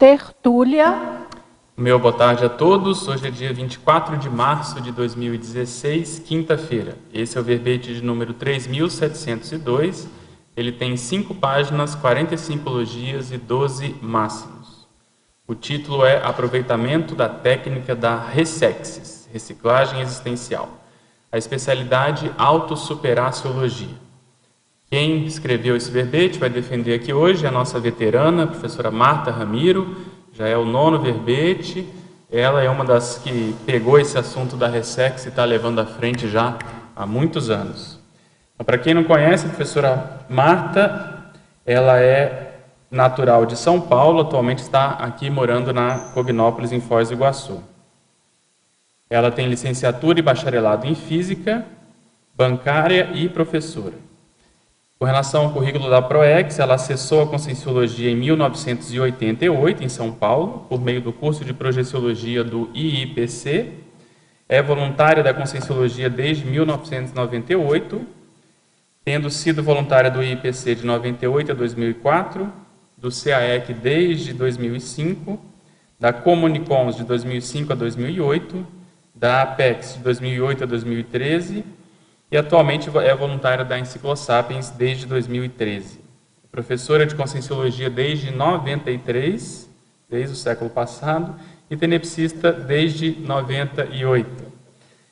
tertúlia. Meu boa tarde a todos. Hoje é dia 24 de março de 2016, quinta-feira. Esse é o verbete de número 3.702. Ele tem 5 páginas, 45 logias e 12 máximos. O título é Aproveitamento da técnica da Ressexis, reciclagem existencial. A especialidade autossuperaciologia. Quem escreveu esse verbete vai defender aqui hoje é a nossa veterana, a professora Marta Ramiro. Já é o 9º verbete. Ela é uma das que pegou esse assunto da Ressexis e está levando à frente já há muitos anos. Então, para quem não conhece, a professora Marta, ela é natural de São Paulo, atualmente está aqui morando na Cognópolis, em Foz do Iguaçu. Ela tem licenciatura e bacharelado em Física, bancária e professora. Com relação ao currículo da ProEx, ela acessou a Conscienciologia em 1988, em São Paulo, por meio do curso de Projeciologia do IIPC. É voluntária da Conscienciologia desde 1998, tendo sido voluntária do IIPC de 98 a 2004, do CAEC desde 2005, da Comunicons de 2005 a 2008, da Apex de 2008 a 2013, e atualmente é voluntária da Enciclosapiens desde 2013. Professora de Conscienciologia desde 93, desde o século passado, e tenepsista desde 98.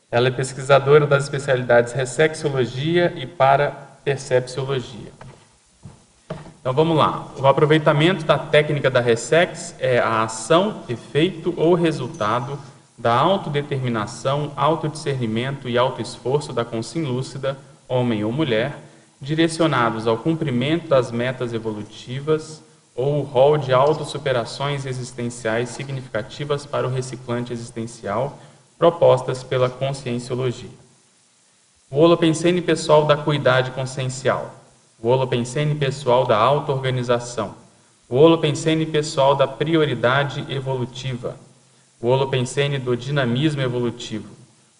Ela é pesquisadora das especialidades Ressexologia e Parapercepciologia. Então vamos lá. O aproveitamento da técnica da Ressexis é a ação, efeito ou resultado da autodeterminação, autodiscernimento e autoesforço da consciência lúcida, homem ou mulher, direcionados ao cumprimento das metas evolutivas ou o rol de autossuperações existenciais significativas para o reciclante existencial propostas pela conscienciologia. O holopensene pessoal da cuidade consciencial, o holopensene pessoal da auto-organização, o holopensene pessoal da prioridade evolutiva, o holopensene do dinamismo evolutivo,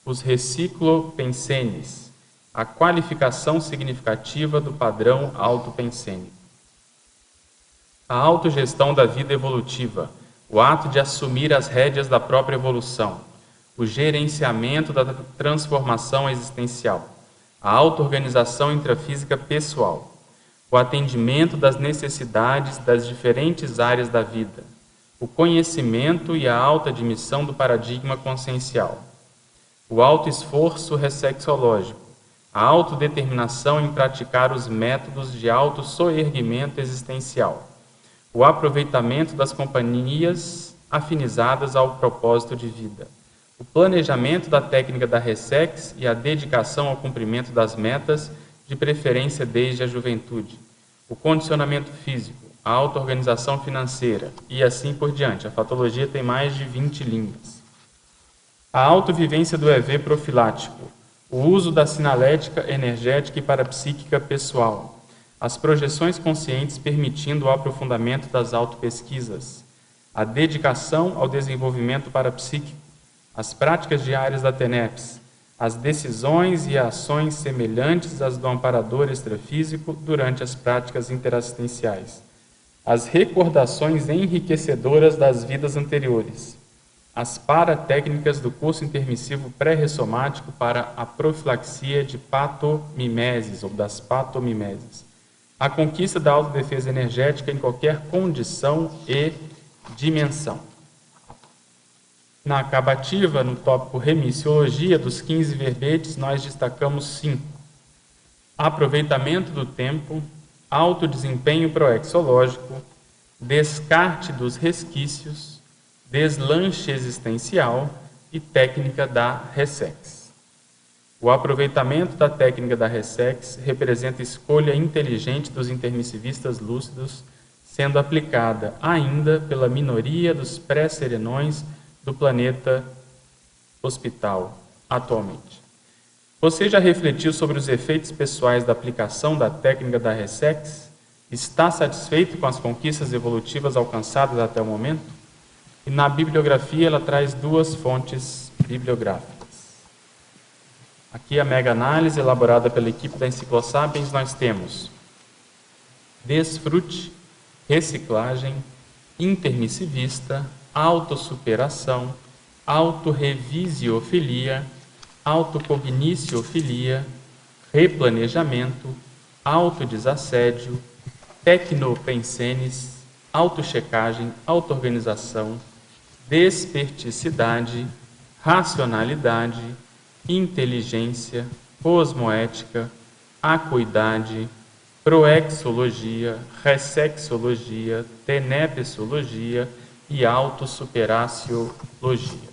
os reciclopensenes, a qualificação significativa do padrão autopensênico. A autogestão da vida evolutiva, o ato de assumir as rédeas da própria evolução, o gerenciamento da transformação existencial, a auto-organização intrafísica pessoal, o atendimento das necessidades das diferentes áreas da vida, o conhecimento e a autoadmissão do paradigma consciencial, o autoesforço ressexológico, a autodeterminação em praticar os métodos de autossoerguimento existencial, o aproveitamento das companhias afinizadas ao propósito de vida, o planejamento da técnica da Ressexis e a dedicação ao cumprimento das metas, de preferência desde a juventude, o condicionamento físico, a auto-organização financeira e assim por diante. A fatologia tem mais de 20 linhas. A autovivência do EV profilático, o uso da sinalética energética e parapsíquica pessoal, as projeções conscientes permitindo o aprofundamento das autopesquisas, a dedicação ao desenvolvimento parapsíquico, as práticas diárias da TENEPS, as decisões e ações semelhantes às do amparador extrafísico durante as práticas interassistenciais, as recordações enriquecedoras das vidas anteriores, as paratécnicas do curso intermissivo pré-ressomático para a profilaxia de patomimeses ou das patomimeses, a conquista da autodefesa energética em qualquer condição e dimensão. Na acabativa, no tópico remissiologia, dos 15 verbetes, nós destacamos 5. Aproveitamento do tempo, autodesempenho proexológico, descarte dos resquícios, deslanche existencial e técnica da Ressexis. O aproveitamento da técnica da Ressexis representa escolha inteligente dos intermissivistas lúcidos, sendo aplicada ainda pela minoria dos pré-serenões do planeta hospital atualmente. Você já refletiu sobre os efeitos pessoais da aplicação da técnica da Ressexis? Está satisfeito com as conquistas evolutivas alcançadas até o momento? E na bibliografia ela traz 2 fontes bibliográficas. Aqui a mega-análise elaborada pela equipe da Enciclosapiens, nós temos Desfrute, Reciclagem, intermissivista, autossuperação, autorrevisiofilia, autocogniciofilia, replanejamento, autodesassédio, tecnopensenes, autochecagem, autoorganização, desperticidade, racionalidade, inteligência, cosmoética, acuidade, proexologia, ressexologia, tenepsologia e autossuperaciologia.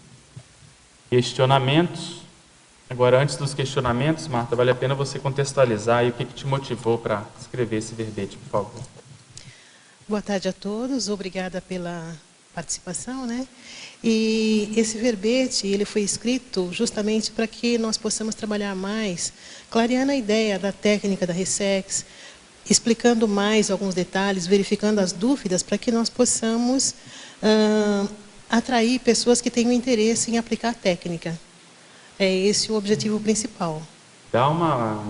Questionamentos. Agora, antes dos questionamentos, Marta, vale a pena você contextualizar aí o que te motivou para escrever esse verbete, por favor. Boa tarde a todos, obrigada pela participação, né? E esse verbete, ele foi escrito justamente para que nós possamos trabalhar mais, clareando a ideia da técnica da Ressex, explicando mais alguns detalhes, verificando as dúvidas, para que nós possamos atrair pessoas que tenham interesse em aplicar a técnica. É esse o objetivo principal. Dá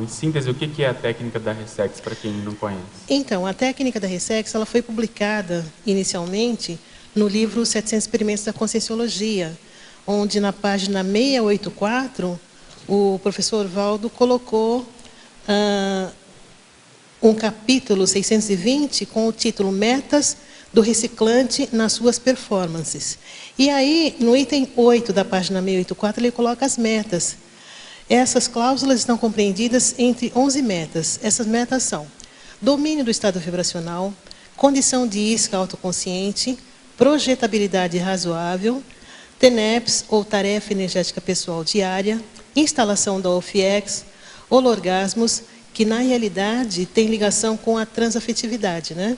em síntese, o que é a técnica da Ressex, para quem não conhece? Então, a técnica da Ressex, ela foi publicada inicialmente no livro 700 Experimentos da Conscienciologia, onde na página 684, o professor Valdo colocou um capítulo 620 com o título Metas do Reciclante nas suas performances. E aí, no item 8 da página 684, ele coloca as metas. Essas cláusulas estão compreendidas entre 11 metas. Essas metas são domínio do estado vibracional, condição de isca autoconsciente, projetabilidade razoável, TENEPS ou tarefa energética pessoal diária, instalação da OFIEX, holorgasmos, que na realidade tem ligação com a transafetividade, né?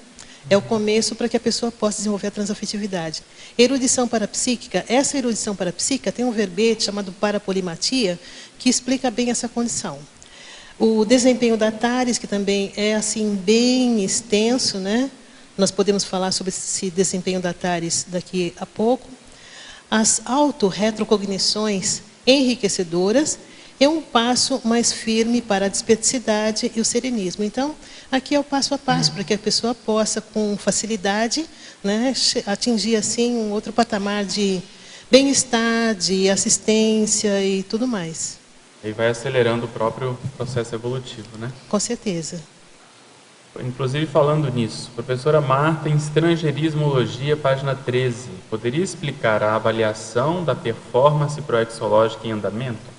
É o começo para que a pessoa possa desenvolver a transafetividade. Erudição parapsíquica, essa erudição parapsíquica tem um verbete chamado parapolimatia, que explica bem essa condição. O desempenho da TARES, que também é assim bem extenso, né? Nós podemos falar sobre esse desempenho da TARES daqui a pouco. As auto-retrocognições enriquecedoras é um passo mais firme para a desperticidade e o serenismo. Então, aqui é o passo a passo, para que a pessoa possa, com facilidade, né, atingir assim um outro patamar de bem-estar, de assistência e tudo mais. E vai acelerando o próprio processo evolutivo, né? Com certeza. Inclusive, falando nisso, professora Marta, em Estrangeirismologia, página 13, poderia explicar a avaliação da performance proexológica em andamento?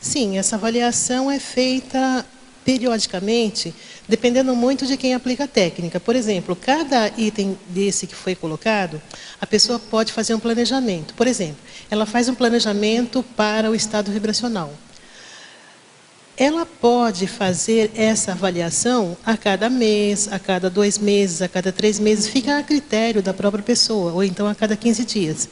Sim, essa avaliação é feita periodicamente, dependendo muito de quem aplica a técnica. Por exemplo, cada item desse que foi colocado, a pessoa pode fazer um planejamento. Por exemplo, ela faz um planejamento para o estado vibracional. Ela pode fazer essa avaliação a cada mês, a cada 2 meses, a cada 3 meses, fica a critério da própria pessoa, ou então a cada 15 dias.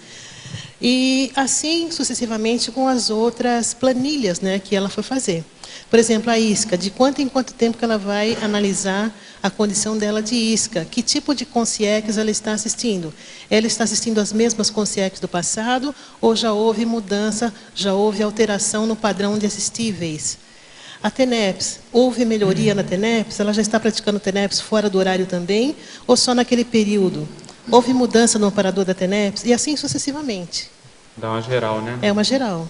E assim sucessivamente com as outras planilhas, né, que ela for fazer. Por exemplo, a isca, de quanto em quanto tempo que ela vai analisar a condição dela de isca, que tipo de consciex ela está assistindo. Ela está assistindo as mesmas consciex do passado ou já houve mudança, já houve alteração no padrão de assistíveis. A TENEPS, houve melhoria na TENEPS? Ela já está praticando TENEPS fora do horário também ou só naquele período? Houve mudança no operador da TENEPS? E assim sucessivamente. Dá uma geral, né? É uma geral.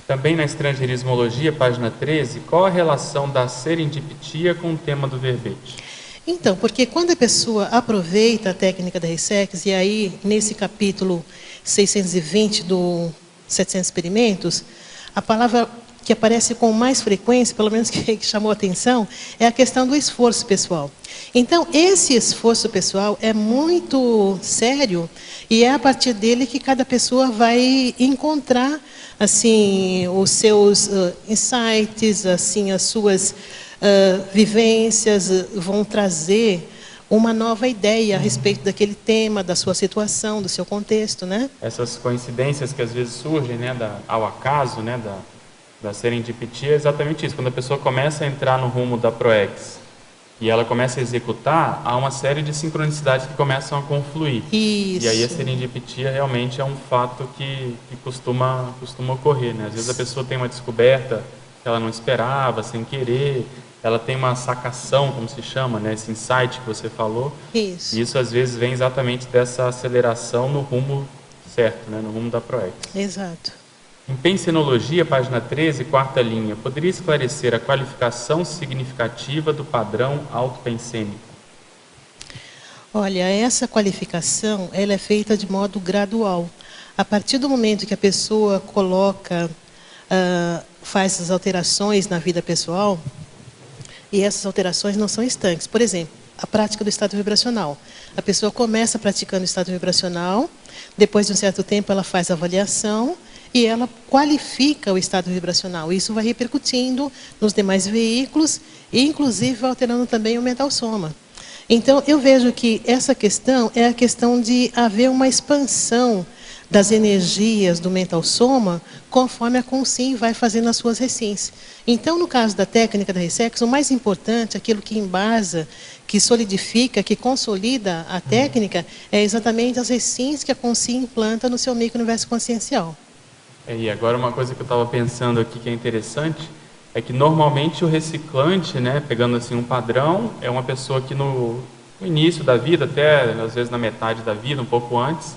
Também na Estrangeirismologia, página 13, qual a relação da serendipitia com o tema do verbete? Então, porque quando a pessoa aproveita a técnica da Ressex, e aí, nesse capítulo 620 do 700 Experimentos, a palavra que aparece com mais frequência, pelo menos que chamou a atenção, é a questão do esforço pessoal. Então, esse esforço pessoal é muito sério e é a partir dele que cada pessoa vai encontrar assim os seus insights, assim as suas vivências, vão trazer uma nova ideia a respeito daquele tema, da sua situação, do seu contexto, né? Essas coincidências que às vezes surgem, né, ao acaso, né, da serendipitia, é exatamente isso. Quando a pessoa começa a entrar no rumo da ProEx e ela começa a executar, há uma série de sincronicidades que começam a confluir. Isso. E aí a serendipitia realmente é um fato que costuma ocorrer, né? Às vezes a pessoa tem uma descoberta que ela não esperava, sem querer, ela tem uma sacação, como se chama, né? Esse insight que você falou. Isso. E isso às vezes vem exatamente dessa aceleração no rumo certo, né? No rumo da ProEx. Exato. Em pensinologia, página 13, quarta linha, poderia esclarecer a qualificação significativa do padrão autopensênico? Olha, essa qualificação, ela é feita de modo gradual. A partir do momento que a pessoa coloca, faz as alterações na vida pessoal, e essas alterações não são estanques. Por exemplo, a prática do estado vibracional. A pessoa começa praticando o estado vibracional, depois de um certo tempo ela faz a avaliação e ela qualifica o estado vibracional. Isso vai repercutindo nos demais veículos e, inclusive, vai alterando também o mental soma. Então, eu vejo que essa questão é a questão de haver uma expansão das energias do mental soma conforme a Consim vai fazendo as suas recins. Então, no caso da técnica da Ressex, o mais importante, aquilo que embasa, que solidifica, que consolida a técnica, é exatamente as recins que a Consim implanta no seu micro-universo consciencial. E agora uma coisa que eu estava pensando aqui que é interessante, é que normalmente o reciclante, né, pegando assim um padrão, é uma pessoa que no início da vida, até às vezes na metade da vida, um pouco antes,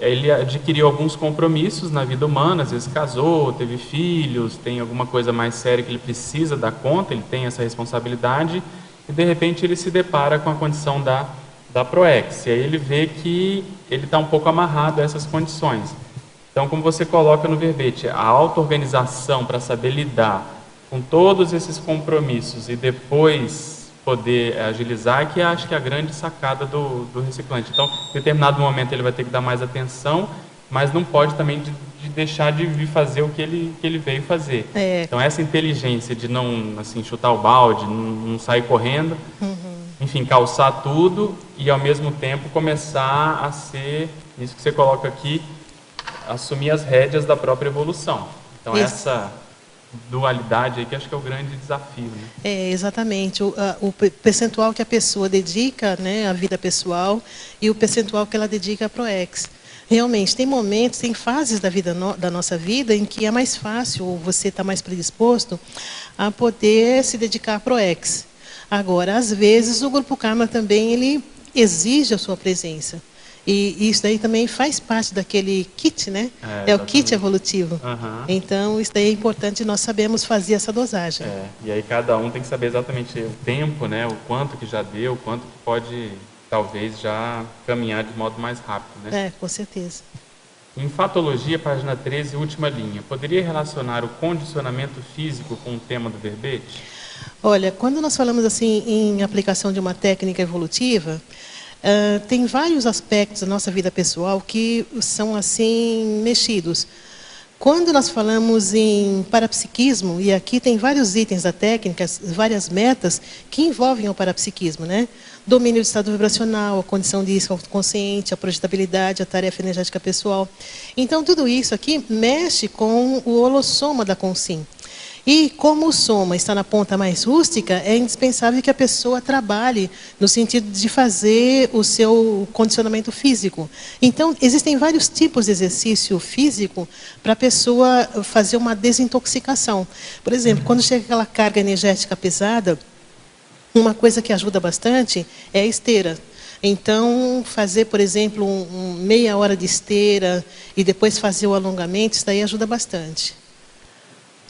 ele adquiriu alguns compromissos na vida humana, às vezes casou, teve filhos, tem alguma coisa mais séria que ele precisa dar conta, ele tem essa responsabilidade, e de repente ele se depara com a condição da ProEx, e aí ele vê que ele está um pouco amarrado a essas condições. Então, como você coloca no verbete, a auto-organização para saber lidar com todos esses compromissos e depois poder agilizar, que acho que é a grande sacada do reciclante. Então, em determinado momento ele vai ter que dar mais atenção, mas não pode também de deixar de vir fazer o que ele veio fazer. Então, essa inteligência de não assim, chutar o balde, não sair correndo, enfim, calçar tudo e, ao mesmo tempo, começar a ser, isso que você coloca aqui, assumir as rédeas da própria evolução. Então, essa dualidade aí que acho que é o grande desafio, né? Exatamente. O percentual que a pessoa dedica, né, à vida pessoal e o percentual que ela dedica à ProEx. Realmente, tem momentos, tem fases da vida da nossa vida em que é mais fácil, ou você está mais predisposto a poder se dedicar à ProEx. Agora, às vezes, o Grupo Karma também ele exige a sua presença. E isso daí também faz parte daquele kit, né? É o kit evolutivo. Então, isso daí é importante nós sabemos fazer essa dosagem. E aí cada um tem que saber exatamente o tempo, né? O quanto que já deu, o quanto que pode, talvez, já caminhar de modo mais rápido, né? Com certeza. Em Fatologia, página 13, última linha. Poderia relacionar o condicionamento físico com o tema do verbete? Olha, quando nós falamos assim em aplicação de uma técnica evolutiva, tem vários aspectos da nossa vida pessoal que são assim mexidos. Quando nós falamos em parapsiquismo, e aqui tem vários itens da técnica, várias metas que envolvem o parapsiquismo, né? Domínio do estado vibracional, a condição de isca autoconsciente, a projetabilidade, a tarefa energética pessoal. Então, tudo isso aqui mexe com o holossoma da Consim. E como o soma está na ponta mais rústica, é indispensável que a pessoa trabalhe no sentido de fazer o seu condicionamento físico. Então, existem vários tipos de exercício físico para a pessoa fazer uma desintoxicação. Por exemplo, quando chega aquela carga energética pesada, uma coisa que ajuda bastante é a esteira. Então, fazer, por exemplo, meia hora de esteira e depois fazer o alongamento, isso daí ajuda bastante.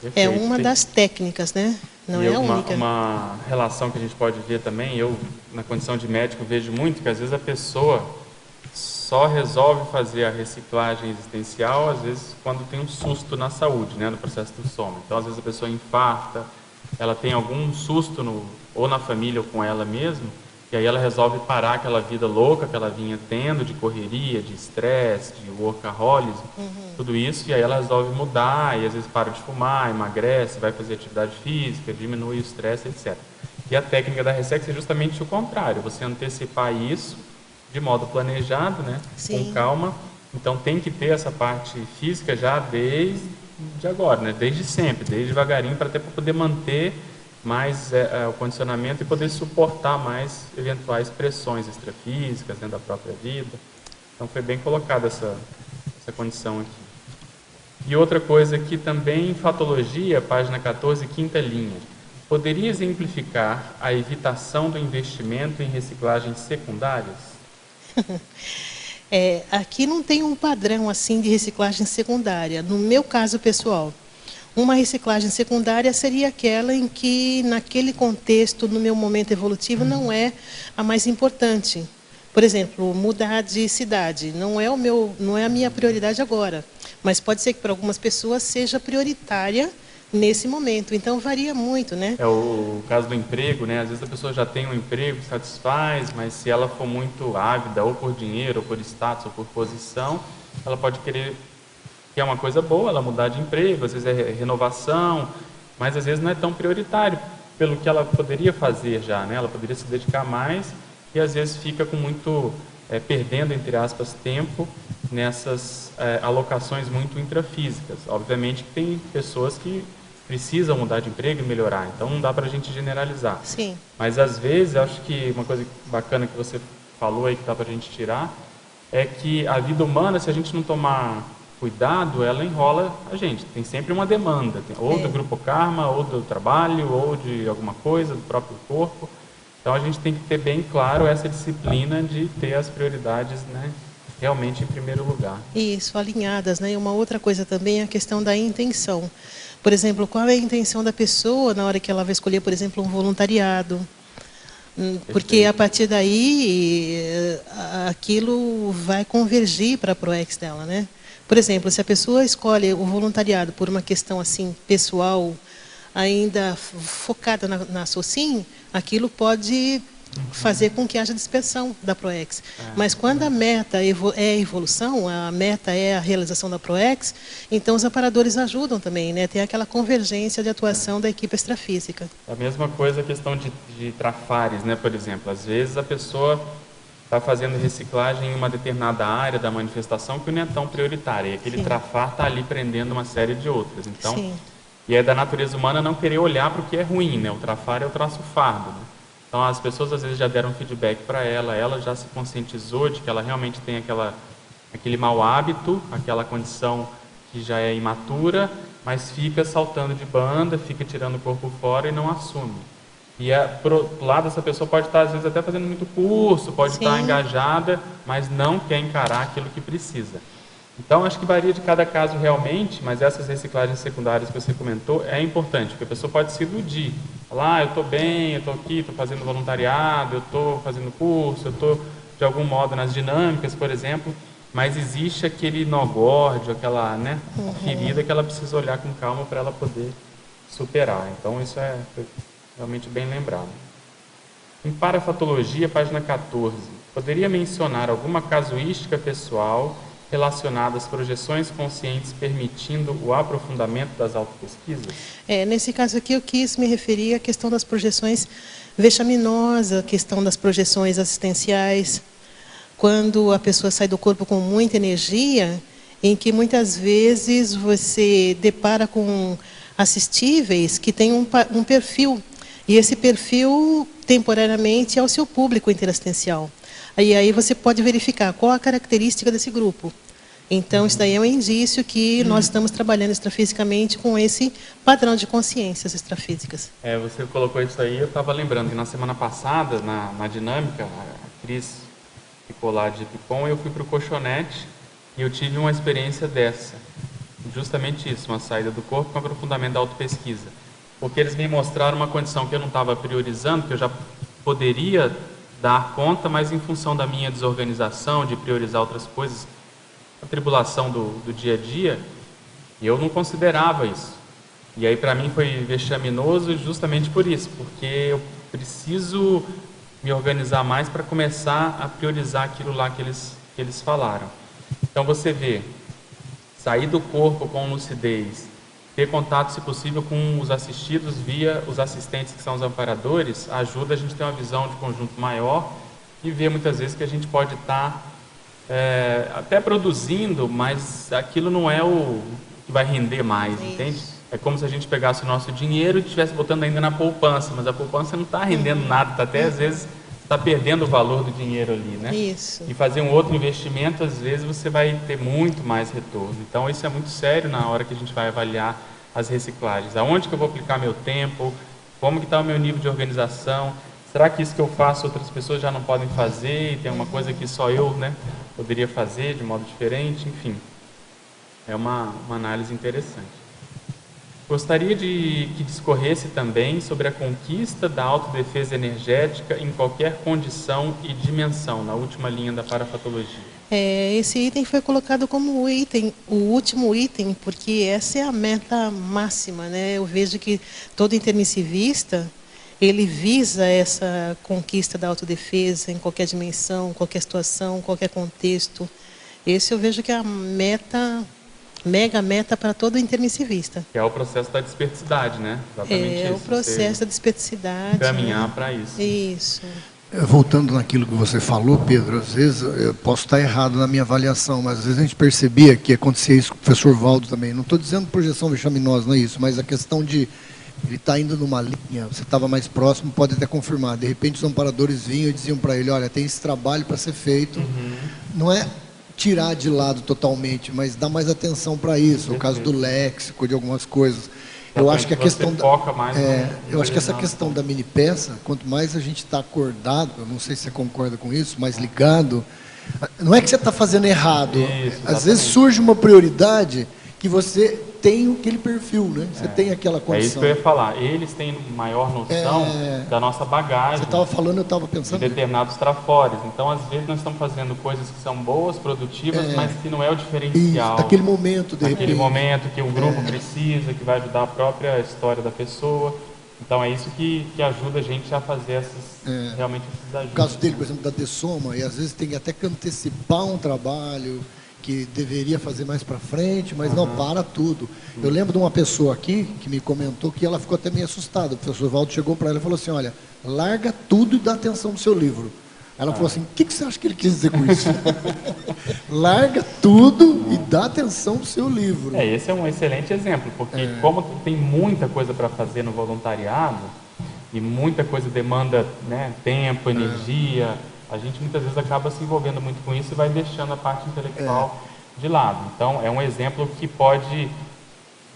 Perfeito. É uma das técnicas, né? Não é a única. Uma relação que a gente pode ver também, eu, na condição de médico, vejo muito que às vezes a pessoa só resolve fazer a reciclagem existencial, às vezes, quando tem um susto na saúde, né, no processo do soma. Então, às vezes a pessoa infarta, ela tem algum susto ou na família ou com ela mesma, e aí ela resolve parar aquela vida louca que ela vinha tendo, de correria, de estresse, de workaholism, tudo isso, e aí ela resolve mudar, e às vezes para de fumar, emagrece, vai fazer atividade física, diminui o estresse, etc. E a técnica da Ressex é justamente o contrário, você antecipar isso de modo planejado, né, com calma. Então tem que ter essa parte física já desde agora, né, desde sempre, desde devagarinho, para até poder manter mais o condicionamento e poder suportar mais eventuais pressões extrafísicas dentro da própria vida. Então foi bem colocada essa condição aqui. E outra coisa aqui também, Fatologia, página 14, quinta linha. poderia exemplificar a evitação do investimento em reciclagens secundárias? Aqui não tem um padrão assim de reciclagem secundária. No meu caso pessoal, uma reciclagem secundária seria aquela em que, naquele contexto, no meu momento evolutivo, não é a mais importante. Por exemplo, mudar de cidade não é a minha prioridade agora, mas pode ser que para algumas pessoas seja prioritária nesse momento. Então varia muito, né? É o caso do emprego, né? Às vezes a pessoa já tem um emprego, satisfaz, mas se ela for muito ávida, ou por dinheiro, ou por status, ou por posição, ela pode querer, que é uma coisa boa, ela mudar de emprego, às vezes é renovação, mas às vezes não é tão prioritário pelo que ela poderia fazer já, né? Ela poderia se dedicar mais e às vezes fica com muito, perdendo, entre aspas, tempo nessas alocações muito intrafísicas. Obviamente que tem pessoas que precisam mudar de emprego e melhorar, então não dá para a gente generalizar. Sim. Mas às vezes, acho que uma coisa bacana que você falou aí que dá para a gente tirar, é que a vida humana, se a gente não tomar cuidado, ela enrola a gente. Tem sempre uma demanda, ou do grupo karma, ou do trabalho, ou de alguma coisa, do próprio corpo. Então a gente tem que ter bem claro essa disciplina de ter as prioridades, né, realmente em primeiro lugar. Isso, alinhadas, né? E uma outra coisa também é a questão da intenção. Por exemplo, qual é a intenção da pessoa na hora que ela vai escolher, por exemplo, um voluntariado? Porque a partir daí, aquilo vai convergir para a ProEx dela, né? Por exemplo, se a pessoa escolhe o voluntariado por uma questão assim pessoal, ainda focada na SOCIM, aquilo pode fazer com que haja dispersão da ProEx. Mas quando a meta é a evolução, a meta é a realização da ProEx, então os amparadores ajudam também, né? Tem aquela convergência de atuação da equipe extrafísica. A mesma coisa a questão de trafares, né? Por exemplo, às vezes a pessoa está fazendo reciclagem em uma determinada área da manifestação que não é tão prioritária, e aquele trafar está ali prendendo uma série de outras. Então, Sim. E é da natureza humana não querer olhar para o que é ruim, né? O trafar é o traço fardo, né? Então as pessoas às vezes já deram feedback para ela já se conscientizou de que ela realmente tem aquele mau hábito, aquela condição que já é imatura, mas fica saltando de banda, fica tirando o corpo fora e não assume. E pro lado essa pessoa pode estar às vezes até fazendo muito curso, pode estar engajada, mas não quer encarar aquilo que precisa. Então, acho que varia de cada caso realmente, mas essas reciclagens secundárias que você comentou é importante, porque a pessoa pode se iludir. Falar, eu estou bem, eu estou aqui, estou fazendo voluntariado, eu estou fazendo curso, eu estou, de algum modo, nas dinâmicas, por exemplo, mas existe aquele nó górdio, aquela ferida que ela precisa olhar com calma para ela poder superar. Então, isso é realmente bem lembrado. Em Parafatologia, página 14, poderia mencionar alguma casuística pessoal relacionada às projeções conscientes permitindo o aprofundamento das autopesquisas? Nesse caso aqui eu quis me referir à questão das projeções vexaminosas, a questão das projeções assistenciais, quando a pessoa sai do corpo com muita energia, em que muitas vezes você depara com assistíveis que têm um perfil, e esse perfil temporariamente é o seu público interassistencial. E aí você pode verificar qual a característica desse grupo. Então, isso daí é um indício que nós estamos trabalhando extrafisicamente com esse padrão de consciências extrafísicas. Você colocou isso aí, eu estava lembrando que na semana passada, na dinâmica, a Cris ficou lá de Picon, eu fui para o colchonete e eu tive uma experiência dessa. Justamente isso, uma saída do corpo com aprofundamento da autopesquisa. Porque eles me mostraram uma condição que eu não estava priorizando, que eu já poderia dar conta, mas em função da minha desorganização, de priorizar outras coisas, a tribulação do dia a dia, eu não considerava isso. E aí para mim foi vexaminoso justamente por isso, porque eu preciso me organizar mais para começar a priorizar aquilo lá que eles falaram. Então você vê, sair do corpo com lucidez, ter contato, se possível, com os assistidos via os assistentes, que são os amparadores, ajuda a gente a ter uma visão de conjunto maior e ver muitas vezes que a gente pode estar até produzindo, mas aquilo não é o que vai render mais, entende? É como se a gente pegasse o nosso dinheiro e estivesse botando ainda na poupança, mas a poupança não está rendendo nada, tá até às vezes está perdendo o valor do dinheiro ali, né? Isso. E fazer um outro investimento, às vezes você vai ter muito mais retorno. Então isso é muito sério na hora que a gente vai avaliar as reciclagens. Aonde que eu vou aplicar meu tempo? Como que está o meu nível de organização? Será que isso que eu faço outras pessoas já não podem fazer e tem uma coisa que só eu, né, poderia fazer de modo diferente? Enfim, é uma análise interessante. Gostaria que discorresse também sobre a conquista da autodefesa energética em qualquer condição e dimensão, na última linha da parapatologia. Esse item foi colocado como o último item, porque essa é a meta máxima, né? Eu vejo que todo intermissivista, ele visa essa conquista da autodefesa em qualquer dimensão, qualquer situação, qualquer contexto. Esse eu vejo que é a meta, mega meta para todo intermissivista. Que é o processo da desperticidade, né? Exatamente isso. É o processo da desperticidade. Caminhar, né? para isso. Isso. Voltando naquilo que você falou, Pedro, às vezes eu posso estar errado na minha avaliação, mas às vezes a gente percebia que acontecia isso com o professor Valdo também. Não estou dizendo projeção vexaminosa, não é isso, mas a questão de ele estar indo numa linha, você estava mais próximo, pode até confirmar. De repente os amparadores vinham e diziam para ele, olha, tem esse trabalho para ser feito. Não é tirar de lado totalmente, mas dar mais atenção para isso, o caso do léxico, de algumas coisas. Eu acho que a questão eu acho que essa questão da mini peça, quanto mais a gente está acordado, eu não sei se você concorda com isso, mais ligado, não é que você está fazendo errado. Isso, às vezes surge uma prioridade que você tem aquele perfil, né? Você tem aquela condição. É isso que eu ia falar. Eles têm maior noção da nossa bagagem. Você estava falando, eu estava pensando. De determinados trafores. Então, às vezes, nós estamos fazendo coisas que são boas, produtivas, mas que não é o diferencial. Isso, naquele momento, de repente. Naquele momento que o grupo precisa, que vai ajudar a própria história da pessoa. Então, é isso que ajuda a gente a fazer realmente esses ajustes. No caso dele, por exemplo, da dessoma, e às vezes tem até que antecipar um trabalho que deveria fazer mais para frente, mas não para tudo. Eu lembro de uma pessoa aqui que me comentou que ela ficou até meio assustada. O professor Valdo chegou para ela e falou assim, olha, larga tudo e dá atenção no seu livro. Ela falou assim, o que você acha que ele quis dizer com isso? Larga tudo e dá atenção no seu livro. Esse é um excelente exemplo, porque como tem muita coisa para fazer no voluntariado, e muita coisa demanda, né, tempo, energia, a gente muitas vezes acaba se envolvendo muito com isso e vai deixando a parte intelectual de lado. Então, é um exemplo que pode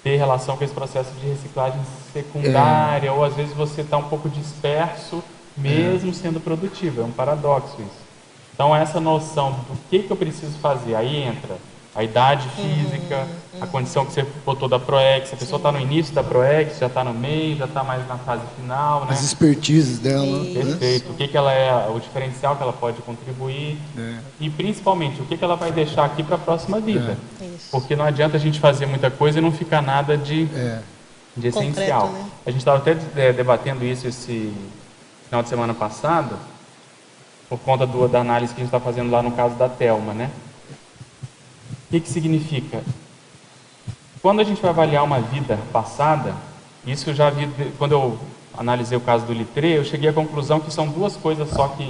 ter relação com esse processo de reciclagem secundária, ou às vezes você está um pouco disperso, mesmo sendo produtivo. É um paradoxo isso. Então, essa noção do que eu preciso fazer, aí entra a idade física, a condição que você botou da ProEx, a pessoa está no início da ProEx, já está no meio, já está mais na fase final, né? As expertises dela. Perfeito. O que ela é, o diferencial que ela pode contribuir e principalmente o que ela vai deixar aqui para a próxima vida. Porque não adianta a gente fazer muita coisa e não ficar nada de essencial. Concreto, né? A gente estava até debatendo isso esse final de semana passado, por conta da análise que a gente está fazendo lá no caso da Thelma, né? O que significa? Quando a gente vai avaliar uma vida passada, isso eu já vi, quando eu analisei o caso do Littré, eu cheguei à conclusão que são duas coisas só que,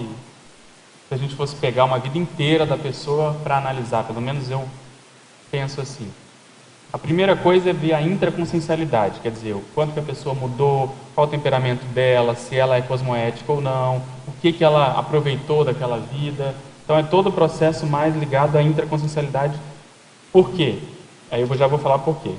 se a gente fosse pegar uma vida inteira da pessoa para analisar, pelo menos eu penso assim. A primeira coisa é ver a intraconsciencialidade, quer dizer, o quanto que a pessoa mudou, qual o temperamento dela, se ela é cosmoética ou não, o que ela aproveitou daquela vida. Então é todo o processo mais ligado à intraconsciencialidade. Por quê? Aí eu já vou falar por quê.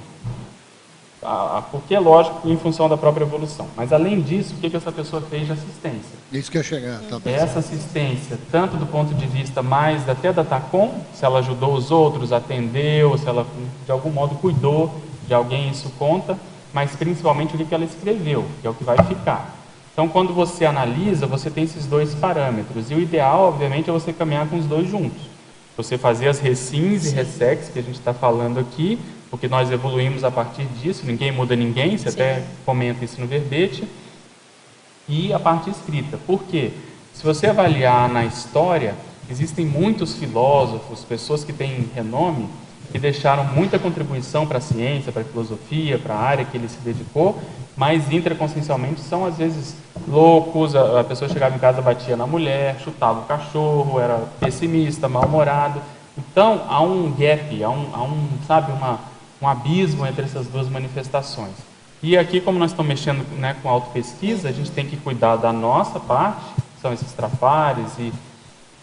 Porque é lógico, em função da própria evolução. Mas além disso, o que essa pessoa fez de assistência? Isso que eu ia chegar. Essa assistência, tanto do ponto de vista mais até da TACOM, se ela ajudou os outros, atendeu, se ela de algum modo cuidou de alguém, isso conta, mas principalmente o que ela escreveu, que é o que vai ficar. Então, quando você analisa, você tem esses dois parâmetros. E o ideal, obviamente, é você caminhar com os dois juntos. Você fazer as recins e ressex que a gente está falando aqui, porque nós evoluímos a partir disso, ninguém muda ninguém, você até comenta isso no verbete, e a parte escrita. Por quê? Se você avaliar na história, existem muitos filósofos, pessoas que têm renome, que deixaram muita contribuição para a ciência, para a filosofia, para a área que ele se dedicou, mas intraconsciencialmente são às vezes loucos, a pessoa chegava em casa, batia na mulher, chutava o cachorro, era pessimista, mal-humorado. Então há um gap, há um abismo entre essas duas manifestações. E aqui, como nós estamos mexendo, né, com autopesquisa, a gente tem que cuidar da nossa parte, que são esses trafares, e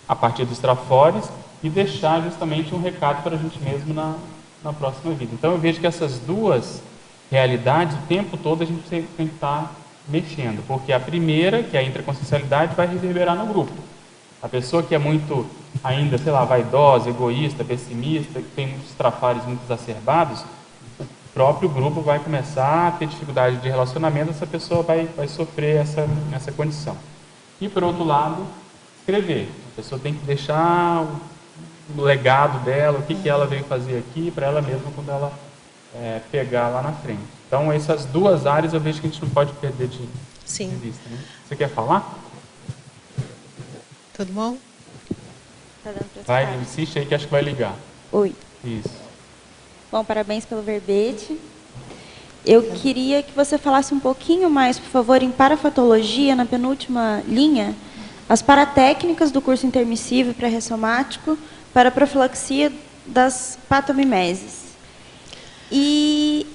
a partir dos trafores, e deixar justamente um recado para a gente mesmo na próxima vida. Então eu vejo que essas duas realidades, o tempo todo a gente tem que estar mexendo, porque a primeira, que é a intraconsciencialidade, vai reverberar no grupo. A pessoa que é muito, ainda, sei lá, vaidosa, egoísta, pessimista, que tem muitos trafares muito exacerbados, o próprio grupo vai começar a ter dificuldade de relacionamento, essa pessoa vai sofrer essa condição. E, por outro lado, escrever. A pessoa tem que deixar o legado dela, o que ela veio fazer aqui, para ela mesma, quando ela pegar lá na frente. Então, essas duas áreas eu vejo que a gente não pode perder de vista. Né? Você quer falar? Tudo bom? Tá dando pra Vai, escutar? insiste aí que acho que vai ligar. Oi. Isso. Bom, parabéns pelo verbete. Eu queria que você falasse um pouquinho mais, por favor, em parafatologia, na penúltima linha, as paratécnicas do curso intermissivo e pré-ressomático para a profilaxia das patomimeses. E,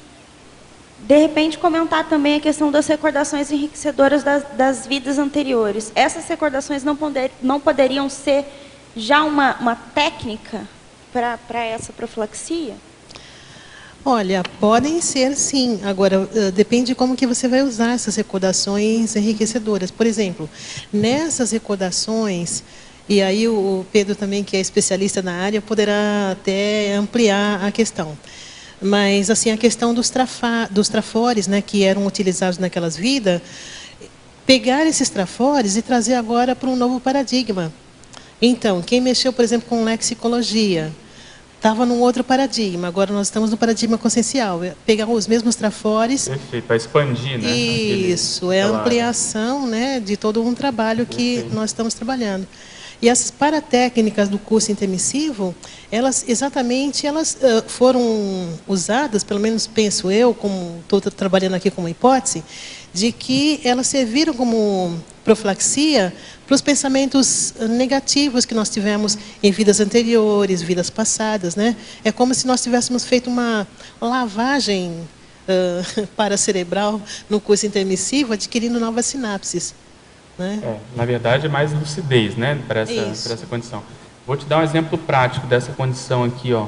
de repente, comentar também a questão das recordações enriquecedoras das vidas anteriores. Essas recordações não poderiam ser já uma técnica para essa profilaxia? Olha, podem ser sim. Agora, depende de como que você vai usar essas recordações enriquecedoras. Por exemplo, nessas recordações, e aí o Pedro também, que é especialista na área, poderá até ampliar a questão. Mas, assim, a questão dos trafores, né, que eram utilizados naquelas vidas, pegar esses trafores e trazer agora para um novo paradigma. Então, quem mexeu, por exemplo, com lexicologia, estava num outro paradigma, agora nós estamos no paradigma consciencial. Pegar os mesmos trafores. Perfeito, para expandir, né? Isso, é a ampliação, né, de todo um trabalho que Perfeito. nós estamos trabalhando. E essas paratécnicas do curso intermissivo, elas foram usadas, pelo menos penso eu, como estou trabalhando aqui como hipótese, de que elas serviram como profilaxia para os pensamentos negativos que nós tivemos em vidas anteriores, vidas passadas, né? É como se nós tivéssemos feito uma lavagem paracerebral no curso intermissivo, adquirindo novas sinapses. Né? Na verdade, é mais lucidez, né, para essa condição. Vou te dar um exemplo prático dessa condição aqui, ó.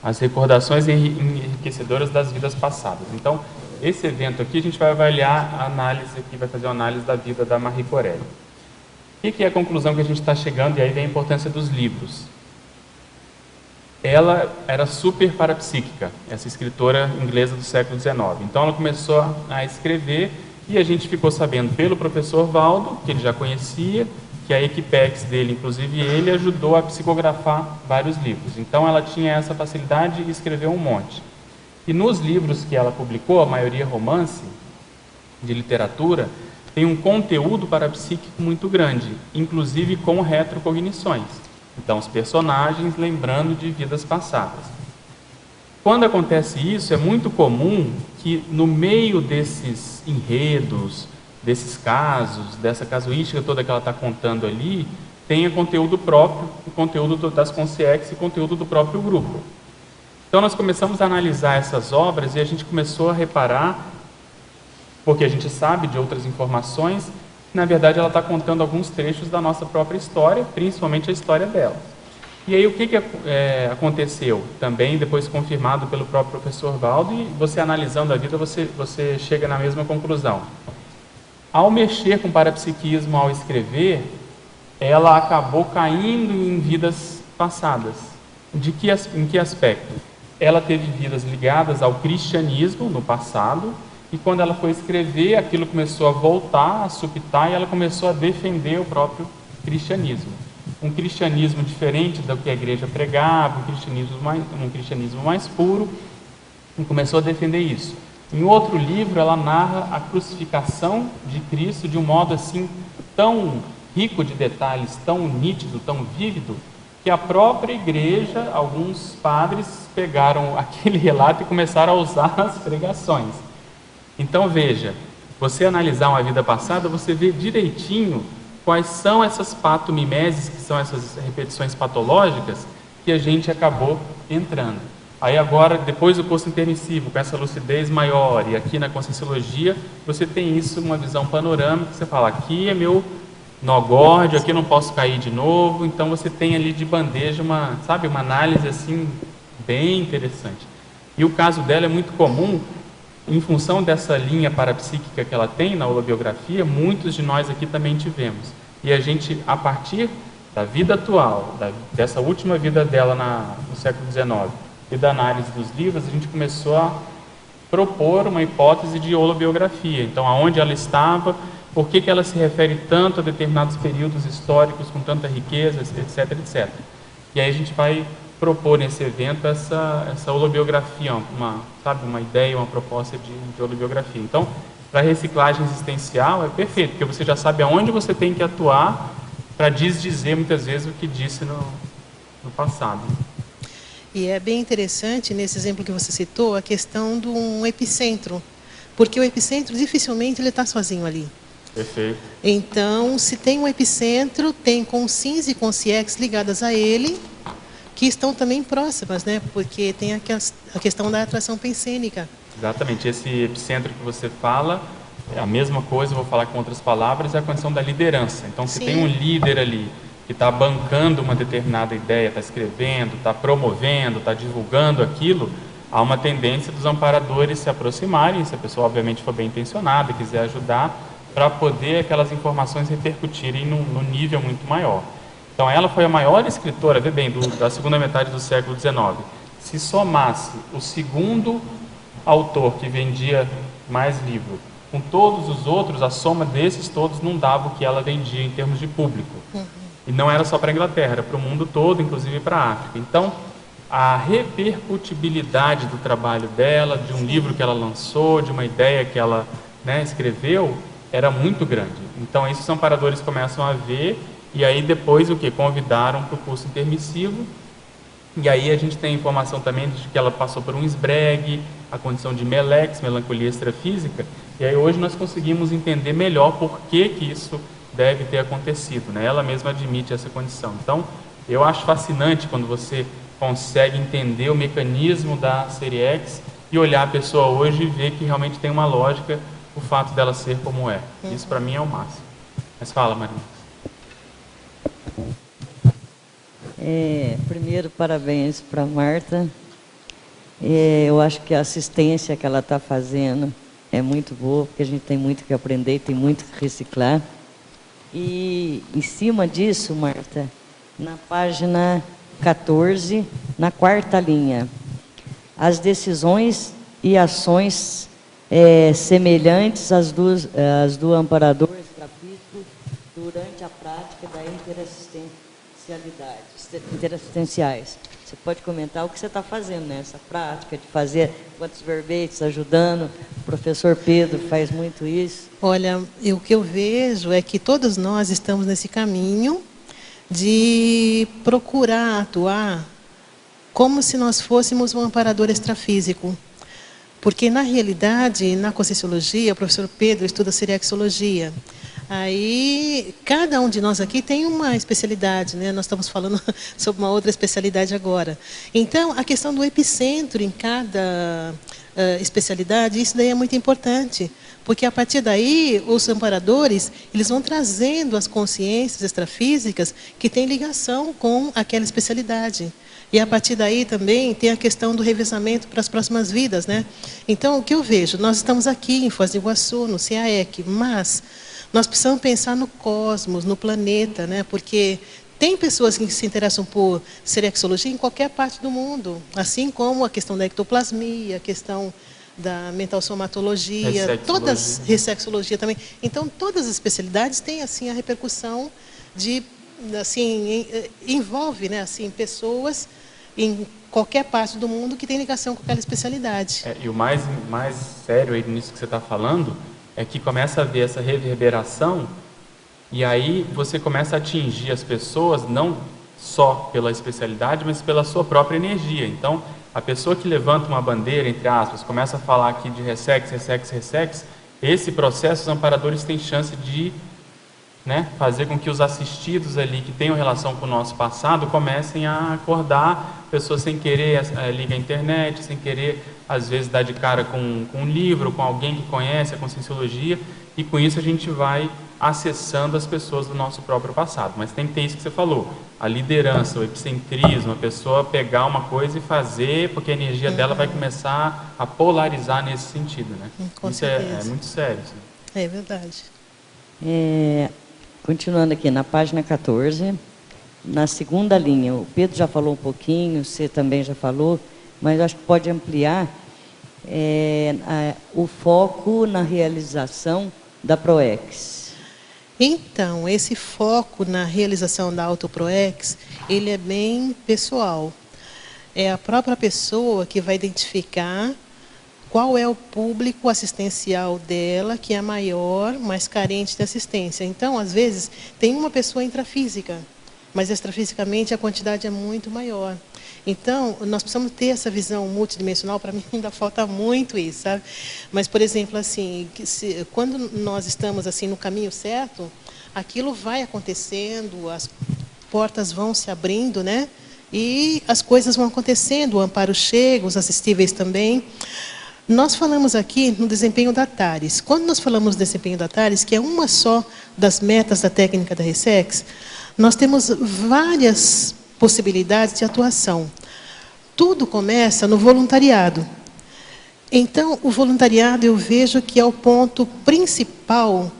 As recordações enriquecedoras das vidas passadas. Então, esse evento aqui, a gente vai avaliar a análise aqui, vai fazer uma análise da vida da Marie Corelli. O que é a conclusão que a gente está chegando, e aí vem a importância dos livros. Ela era super parapsíquica, essa escritora inglesa do século XIX. Então, ela começou a escrever. E a gente ficou sabendo pelo professor Valdo, que ele já conhecia, que a Equipex dele, inclusive ele, ajudou a psicografar vários livros. Então ela tinha essa facilidade e escreveu um monte. E nos livros que ela publicou, a maioria romance, de literatura, tem um conteúdo parapsíquico muito grande, inclusive com retrocognições. Então os personagens lembrando de vidas passadas. Quando acontece isso, é muito comum que no meio desses enredos, desses casos, dessa casuística toda que ela está contando ali, tenha conteúdo próprio, o conteúdo das consciex e conteúdo do próprio grupo. Então nós começamos a analisar essas obras e a gente começou a reparar, porque a gente sabe de outras informações, que na verdade ela está contando alguns trechos da nossa própria história, principalmente a história dela. E aí o que aconteceu? Também depois confirmado pelo próprio professor Valdo, e você analisando a vida, você chega na mesma conclusão. Ao mexer com parapsiquismo, ao escrever, ela acabou caindo em vidas passadas. Em que aspecto? Ela teve vidas ligadas ao cristianismo no passado, e quando ela foi escrever, aquilo começou a voltar, a subitar, e ela começou a defender o próprio cristianismo. Um cristianismo diferente do que a igreja pregava, um cristianismo mais puro, e começou a defender isso. Em outro livro, ela narra a crucificação de Cristo de um modo assim tão rico de detalhes, tão nítido, tão vívido, que a própria igreja, alguns padres pegaram aquele relato e começaram a usar nas pregações. Então veja, você analisar uma vida passada, você vê direitinho quais são essas patomimeses, que são essas repetições patológicas, que a gente acabou entrando. Aí agora, depois do curso intermissivo, com essa lucidez maior, e aqui na Conscienciologia, você tem isso, uma visão panorâmica, você fala, aqui é meu nó górdio, aqui eu não posso cair de novo, então você tem ali de bandeja uma análise assim, bem interessante. E o caso dela é muito comum, em função dessa linha parapsíquica que ela tem na holobiografia, muitos de nós aqui também tivemos. E a gente, a partir da vida atual, dessa última vida dela no século XIX, e da análise dos livros, a gente começou a propor uma hipótese de holobiografia. Então, aonde ela estava, por que ela se refere tanto a determinados períodos históricos com tanta riqueza, etc, etc. E aí a gente vai propor nesse evento essa holobiografia, uma ideia, uma proposta de holobiografia. Então, para reciclagem existencial é perfeito, porque você já sabe aonde você tem que atuar para desdizer muitas vezes o que disse no passado. E é bem interessante, nesse exemplo que você citou, a questão de um epicentro. Porque o epicentro, dificilmente, ele está sozinho ali. Perfeito. Então, se tem um epicentro, tem consins e consciex ligadas a ele, que estão também próximas, né? Porque tem a questão da atração pensênica. Exatamente. Esse epicentro que você fala, é a mesma coisa, vou falar com outras palavras, é a condição da liderança. Então, se tem um líder ali que está bancando uma determinada ideia, está escrevendo, está promovendo, está divulgando aquilo, há uma tendência dos amparadores se aproximarem, se a pessoa obviamente for bem intencionada e quiser ajudar, para poder aquelas informações repercutirem no nível muito maior. Então ela foi a maior escritora, vê bem, da segunda metade do século XIX. Se somasse o segundo autor que vendia mais livro com todos os outros, a soma desses todos não dava o que ela vendia em termos de público. E não era só para a Inglaterra, era para o mundo todo, inclusive para a África. Então, a repercutibilidade do trabalho dela, de um livro que ela lançou, de uma ideia que ela escreveu, era muito grande. Então, isso os amparadores começam a ver, e aí depois o que? Convidaram para o curso intermissivo, e aí a gente tem informação também de que ela passou por um esbregue, a condição de melex, melancolia extrafísica, e aí hoje nós conseguimos entender melhor por que isso deve ter acontecido, né? Ela mesma admite essa condição. Então, eu acho fascinante quando você consegue entender o mecanismo da série X e olhar a pessoa hoje e ver que realmente tem uma lógica o fato dela ser como é. Isso para mim é o máximo. Mas fala, Maria. Primeiro, parabéns para a Marta. Eu acho que a assistência que ela está fazendo é muito boa, porque a gente tem muito que aprender, tem muito que reciclar. E em cima disso, Marta, na página 14, na quarta linha, as decisões e ações semelhantes às do amparador extrafísico durante a prática da interassistenciais. Você pode comentar o que você está fazendo nessa prática de fazer quantos verbetes, ajudando? O professor Pedro faz muito isso. Olha, o que eu vejo é que todos nós estamos nesse caminho de procurar atuar como se nós fôssemos um amparador extrafísico. Porque, na realidade, na Conscienciologia, o professor Pedro estuda seriexologia. Aí, cada um de nós aqui tem uma especialidade, né? Nós estamos falando sobre uma outra especialidade agora. Então, a questão do epicentro em cada especialidade, isso daí é muito importante. Porque, a partir daí, os amparadores, eles vão trazendo as consciências extrafísicas que têm ligação com aquela especialidade. E, a partir daí, também tem a questão do revezamento para as próximas vidas, né? Então, o que eu vejo? Nós estamos aqui em Foz do Iguaçu, no CAEC, mas nós precisamos pensar no cosmos, no planeta, né? Porque tem pessoas que se interessam por serexologia em qualquer parte do mundo, assim como a questão da ectoplasmia, a questão da mental somatologia, todas, ressexologia também. Então, todas as especialidades têm assim a repercussão de, assim, envolve, né, assim, pessoas em qualquer parte do mundo que tem ligação com aquela especialidade. E o mais sério aí nisso que você está falando é que começa a haver essa reverberação e aí você começa a atingir as pessoas não só pela especialidade, mas pela sua própria energia. Então, a pessoa que levanta uma bandeira, entre aspas, começa a falar aqui de ressex, esse processo os amparadores têm chance de fazer com que os assistidos ali que tenham relação com o nosso passado comecem a acordar, pessoas sem querer ligar a internet, sem querer às vezes dar de cara com um livro, com alguém que conhece a Conscienciologia, e com isso a gente vai acessando as pessoas do nosso próprio passado. Mas tem que ter isso que você falou, a liderança, o epicentrismo, a pessoa pegar uma coisa e fazer, porque a energia dela vai começar a polarizar nesse sentido, né? Com Isso certeza. é muito sério. Assim. É verdade. Continuando aqui na página 14, na segunda linha, o Pedro já falou um pouquinho, você também já falou, mas acho que pode ampliar o foco na realização da PROEX. Então, esse foco na realização da AutoProex, ele é bem pessoal. É a própria pessoa que vai identificar qual é o público assistencial dela, que é maior, mais carente de assistência. Então, às vezes, tem uma pessoa intrafísica, mas extrafisicamente a quantidade é muito maior. Então, nós precisamos ter essa visão multidimensional. Para mim ainda falta muito isso, sabe? Mas, por exemplo, assim, quando nós estamos assim no caminho certo, aquilo vai acontecendo, as portas vão se abrindo, né? E as coisas vão acontecendo, o amparo chega, os assistíveis também. Nós falamos aqui no desempenho da TARES. Quando nós falamos do desempenho da TARES, que é uma só das metas da técnica da RESEX, nós temos várias possibilidades de atuação. Tudo começa no voluntariado. Então, o voluntariado eu vejo que é o ponto principal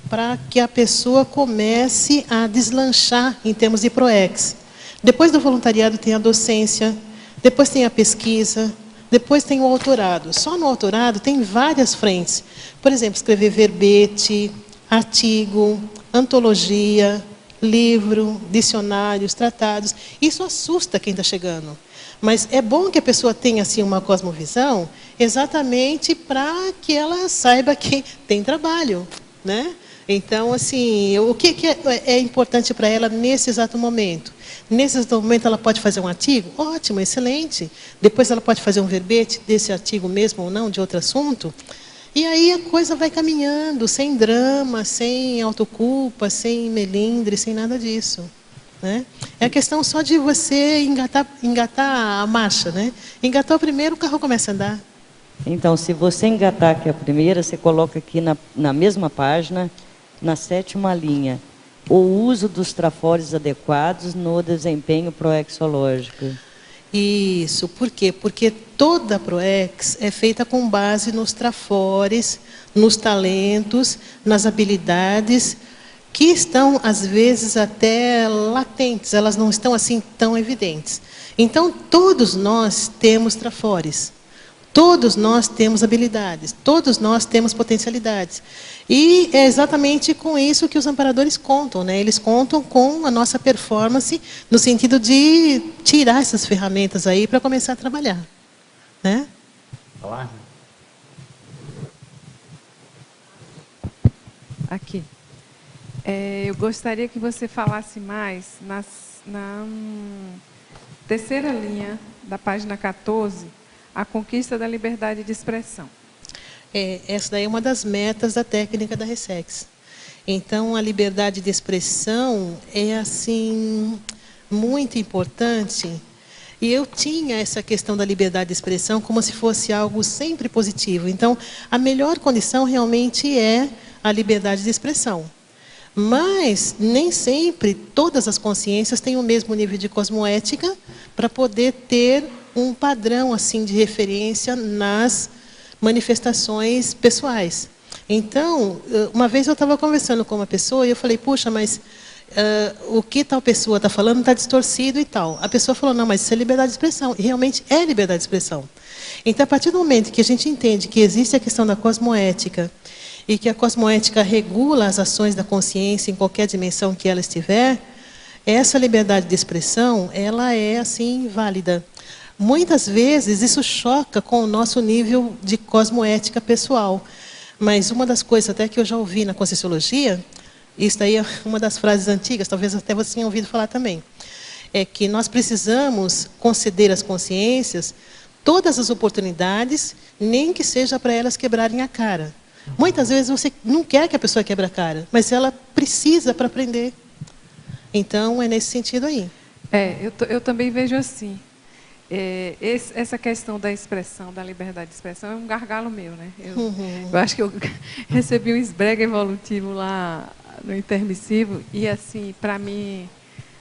para que a pessoa comece a deslanchar em termos de PROEX. Depois do voluntariado tem a docência, depois tem a pesquisa, depois tem o autorado. Só no autorado tem várias frentes. Por exemplo, escrever verbete, artigo, antologia, livro, dicionários, tratados. Isso assusta quem está chegando. Mas é bom que a pessoa tenha assim, uma cosmovisão exatamente para que ela saiba que tem trabalho, né? Então, assim, o que é importante para ela nesse exato momento? Nesse exato momento ela pode fazer um artigo? Ótimo, excelente. Depois ela pode fazer um verbete desse artigo mesmo ou não, de outro assunto. E aí a coisa vai caminhando, sem drama, sem autoculpa, sem melindre, sem nada disso. Né? É a questão só de você engatar a marcha. Né? Engatar o primeiro, o carro começa a andar. Então, se você engatar aqui a primeira, você coloca aqui na mesma página, na 7ª linha, o uso dos trafores adequados no desempenho proexológico. Isso, por quê? Porque toda a PROEX é feita com base nos trafores, nos talentos, nas habilidades, que estão, às vezes, até latentes, elas não estão assim tão evidentes. Então, todos nós temos trafores, todos nós temos habilidades, todos nós temos potencialidades. E é exatamente com isso que os amparadores contam, né? Eles contam com a nossa performance no sentido de tirar essas ferramentas aí para começar a trabalhar, né? Falar? Aqui. Eu gostaria que você falasse mais na terceira linha da página 14, a conquista da liberdade de expressão. Essa daí é uma das metas da técnica da RESEX. Então, a liberdade de expressão é, assim, muito importante. E eu tinha essa questão da liberdade de expressão como se fosse algo sempre positivo. Então, a melhor condição realmente é a liberdade de expressão. Mas, nem sempre, todas as consciências têm o mesmo nível de cosmoética para poder ter um padrão assim de referência nas manifestações pessoais. Então, uma vez eu estava conversando com uma pessoa e eu falei, puxa, mas o que tal pessoa está falando está distorcido e tal. A pessoa falou, não, mas isso é liberdade de expressão. E realmente é liberdade de expressão. Então, a partir do momento que a gente entende que existe a questão da cosmoética e que a cosmoética regula as ações da consciência em qualquer dimensão que ela estiver, essa liberdade de expressão, ela é, assim, válida. Muitas vezes isso choca com o nosso nível de cosmoética pessoal. Mas uma das coisas até que eu já ouvi na Conscienciologia, isso daí é uma das frases antigas, talvez até você tenha ouvido falar também, é que nós precisamos conceder às consciências todas as oportunidades, nem que seja para elas quebrarem a cara. Muitas vezes você não quer que a pessoa quebre a cara, mas ela precisa para aprender. Então, é nesse sentido aí. Eu também vejo assim. essa questão da expressão, da liberdade de expressão, é um gargalo meu, né? Eu acho que eu recebi um esbrega evolutivo lá no intermissivo e, assim, para mim,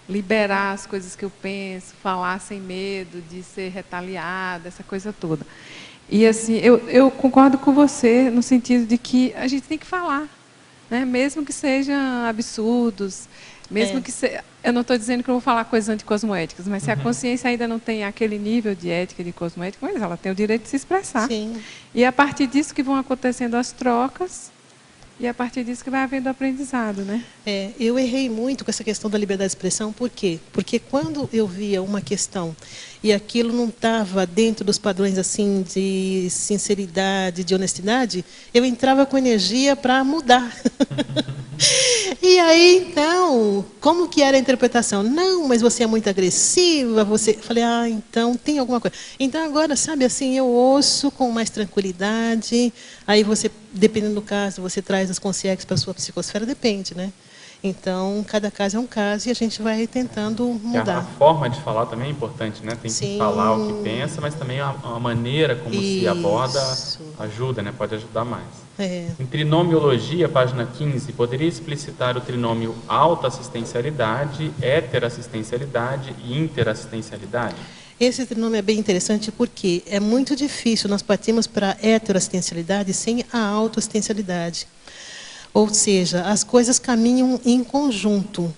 liberar as coisas que eu penso, falar sem medo de ser retaliada, essa coisa toda. E, assim, eu concordo com você no sentido de que a gente tem que falar, né? Mesmo que sejam absurdos, mesmo que eu não estou dizendo que eu vou falar coisas anticosmoéticas, mas se a consciência ainda não tem aquele nível de ética e de cosmoética, mas ela tem o direito de se expressar. Sim. E é a partir disso que vão acontecendo as trocas, e é a partir disso que vai havendo aprendizado, né? Eu errei muito com essa questão da liberdade de expressão, por quê? Porque quando eu via uma questão e aquilo não estava dentro dos padrões assim de sinceridade, de honestidade, eu entrava com energia para mudar. E aí, então, como que era a interpretação? Não, mas você é muito agressiva, você... Falei, então tem alguma coisa. Então, agora, sabe assim, eu ouço com mais tranquilidade, aí você, dependendo do caso, você traz as consciências para a sua psicosfera, depende, né? Então, cada caso é um caso e a gente vai tentando mudar. A forma de falar também é importante, né? Tem que falar o que pensa, mas também a maneira como se aborda ajuda, né? Pode ajudar mais. Em trinomiologia, página 15, poderia explicitar o trinômio autoassistencialidade, heterassistencialidade e interassistencialidade? Esse trinômio é bem interessante porque é muito difícil nós partirmos para a heteroassistencialidade sem a autoassistencialidade. Ou seja, as coisas caminham em conjunto,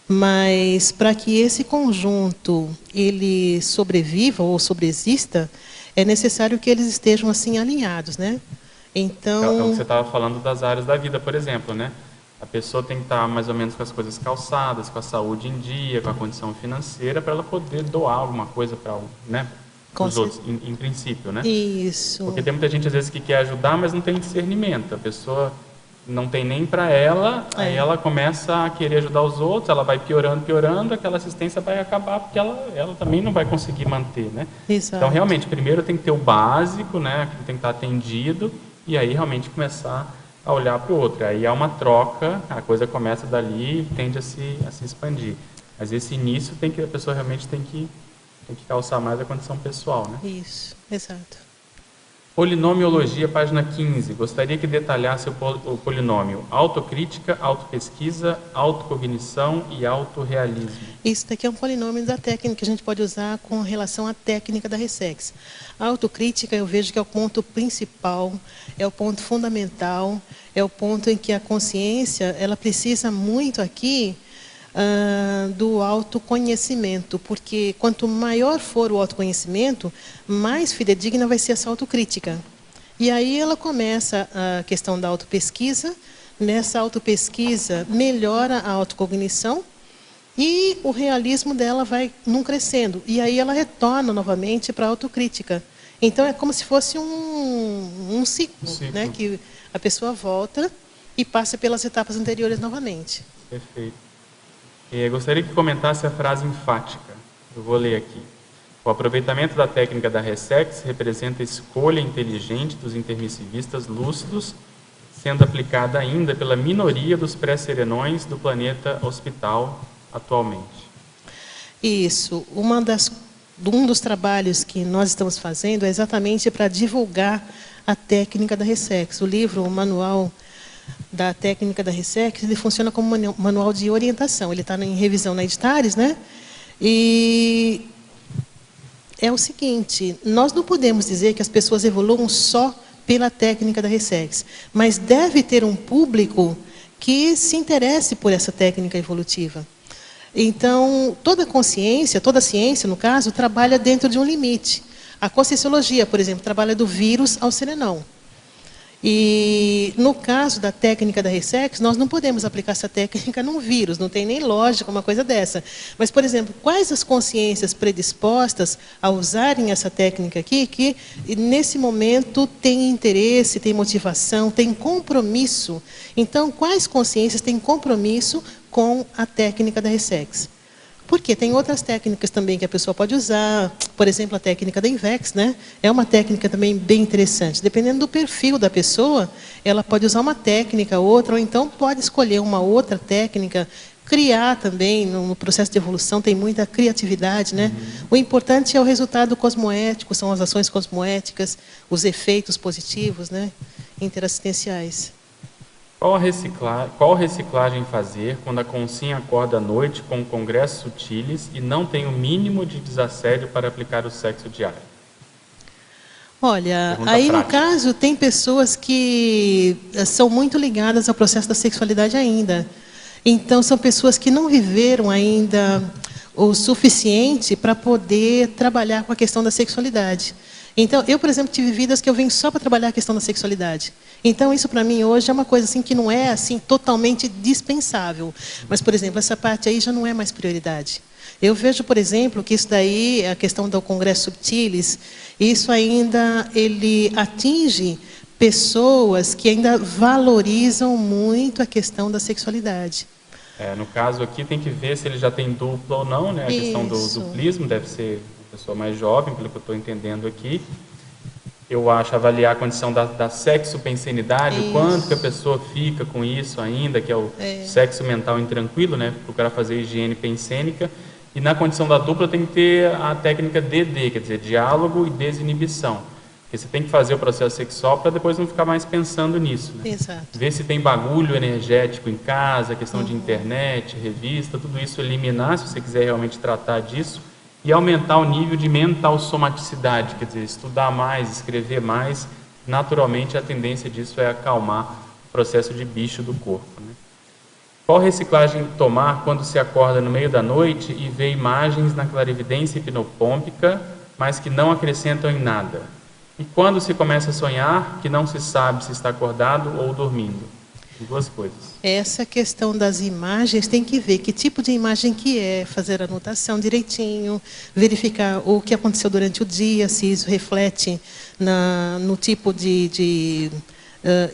mas para que esse conjunto ele sobreviva ou sobreexista, é necessário que eles estejam assim alinhados, né? Então, você estava falando das áreas da vida, por exemplo, né? A pessoa tem que estar mais ou menos com as coisas calçadas, com a saúde em dia, com a condição financeira, para ela poder doar alguma coisa para, né, os outros, em princípio, né? Isso. Porque tem muita gente às vezes que quer ajudar, mas não tem discernimento. A pessoa não tem nem para ela, aí ela começa a querer ajudar os outros, ela vai piorando, aquela assistência vai acabar porque ela também não vai conseguir manter, né? Exato. Então, realmente, primeiro tem que ter o básico, né? Que tem que estar atendido, e aí realmente começar a olhar para o outro. Aí há uma troca, a coisa começa dali e tende a se expandir. Mas esse início a pessoa realmente tem que calçar mais a condição pessoal, né? Isso, exato. Polinomiologia, página 15. Gostaria que detalhasse o polinômio autocrítica, autopesquisa, autocognição e autorrealismo. Isso daqui é um polinômio da técnica que a gente pode usar com relação à técnica da Ressex. A autocrítica eu vejo que é o ponto principal, é o ponto fundamental, é o ponto em que a consciência ela precisa muito aqui do autoconhecimento, porque quanto maior for o autoconhecimento, mais fidedigna vai ser essa autocrítica. E aí ela começa a questão da autopesquisa, nessa autopesquisa melhora a autocognição e o realismo dela vai num crescendo. E aí ela retorna novamente para a autocrítica. Então é como se fosse um ciclo, né? Que a pessoa volta e passa pelas etapas anteriores novamente. Perfeito. Gostaria que comentasse a frase enfática. Eu vou ler aqui. O aproveitamento da técnica da Ressex representa a escolha inteligente dos intermissivistas lúcidos, sendo aplicada ainda pela minoria dos pré-serenões do planeta hospital atualmente. Isso. Um dos trabalhos que nós estamos fazendo é exatamente para divulgar a técnica da Ressex. O livro, o manual da técnica da Ressex, ele funciona como manual de orientação. Ele está em revisão na Editares, né? E é o seguinte, nós não podemos dizer que as pessoas evoluam só pela técnica da Ressex, mas deve ter um público que se interesse por essa técnica evolutiva. Então, toda consciência, toda ciência, no caso, trabalha dentro de um limite. A conscienciologia, por exemplo, trabalha do vírus ao serenão. E, no caso da técnica da Ressex, nós não podemos aplicar essa técnica num vírus, não tem nem lógica uma coisa dessa. Mas, por exemplo, quais as consciências predispostas a usarem essa técnica aqui, que nesse momento têm interesse, têm motivação, têm compromisso. Então, quais consciências têm compromisso com a técnica da Ressex? Porque tem outras técnicas também que a pessoa pode usar, por exemplo, a técnica da Invex, né? É uma técnica também bem interessante. Dependendo do perfil da pessoa, ela pode usar uma técnica, outra, ou então pode escolher uma outra técnica, criar também, no processo de evolução tem muita criatividade, né? O importante é o resultado cosmoético, são as ações cosmoéticas, os efeitos positivos, né? Interassistenciais. Qual reciclagem fazer quando a consciência acorda à noite com congressos sutiles e não tem o mínimo de desassédio para aplicar o sexo diário? Olha, Pergunta aí prática. no caso tem pessoas que são muito ligadas ao processo da sexualidade ainda. Então são pessoas que não viveram ainda o suficiente para poder trabalhar com a questão da sexualidade. Então, eu, por exemplo, tive vidas que eu venho só para trabalhar a questão da sexualidade. Então, isso para mim hoje é uma coisa assim que não é assim totalmente dispensável. Mas, por exemplo, essa parte aí já não é mais prioridade. Eu vejo, por exemplo, que isso daí, a questão do Congresso Subtilis, isso ainda ele atinge pessoas que ainda valorizam muito a questão da sexualidade. No caso aqui tem que ver se ele já tem duplo ou não, né? A questão do Isso. duplismo deve ser uma pessoa mais jovem, pelo que eu estou entendendo aqui. Eu acho avaliar a condição da sexo-pensenidade, o quanto que a pessoa fica com isso ainda, que é o sexo mental intranquilo, né? Procurar fazer higiene pensênica. E na condição da dupla tem que ter a técnica DD, quer dizer, diálogo e desinibição. Porque você tem que fazer o processo sexual para depois não ficar mais pensando nisso, né? Exato. Ver se tem bagulho energético em casa, questão de internet, revista, tudo isso eliminar, se você quiser realmente tratar disso, e aumentar o nível de mental somaticidade, quer dizer, estudar mais, escrever mais, naturalmente a tendência disso é acalmar o processo de bicho do corpo, né? Qual reciclagem tomar quando se acorda no meio da noite e vê imagens na clarividência hipnopômpica, mas que não acrescentam em nada? E quando se começa a sonhar, que não se sabe se está acordado ou dormindo? Duas coisas. Essa questão das imagens tem que ver que tipo de imagem que é, fazer a anotação direitinho, verificar o que aconteceu durante o dia, se isso reflete no tipo de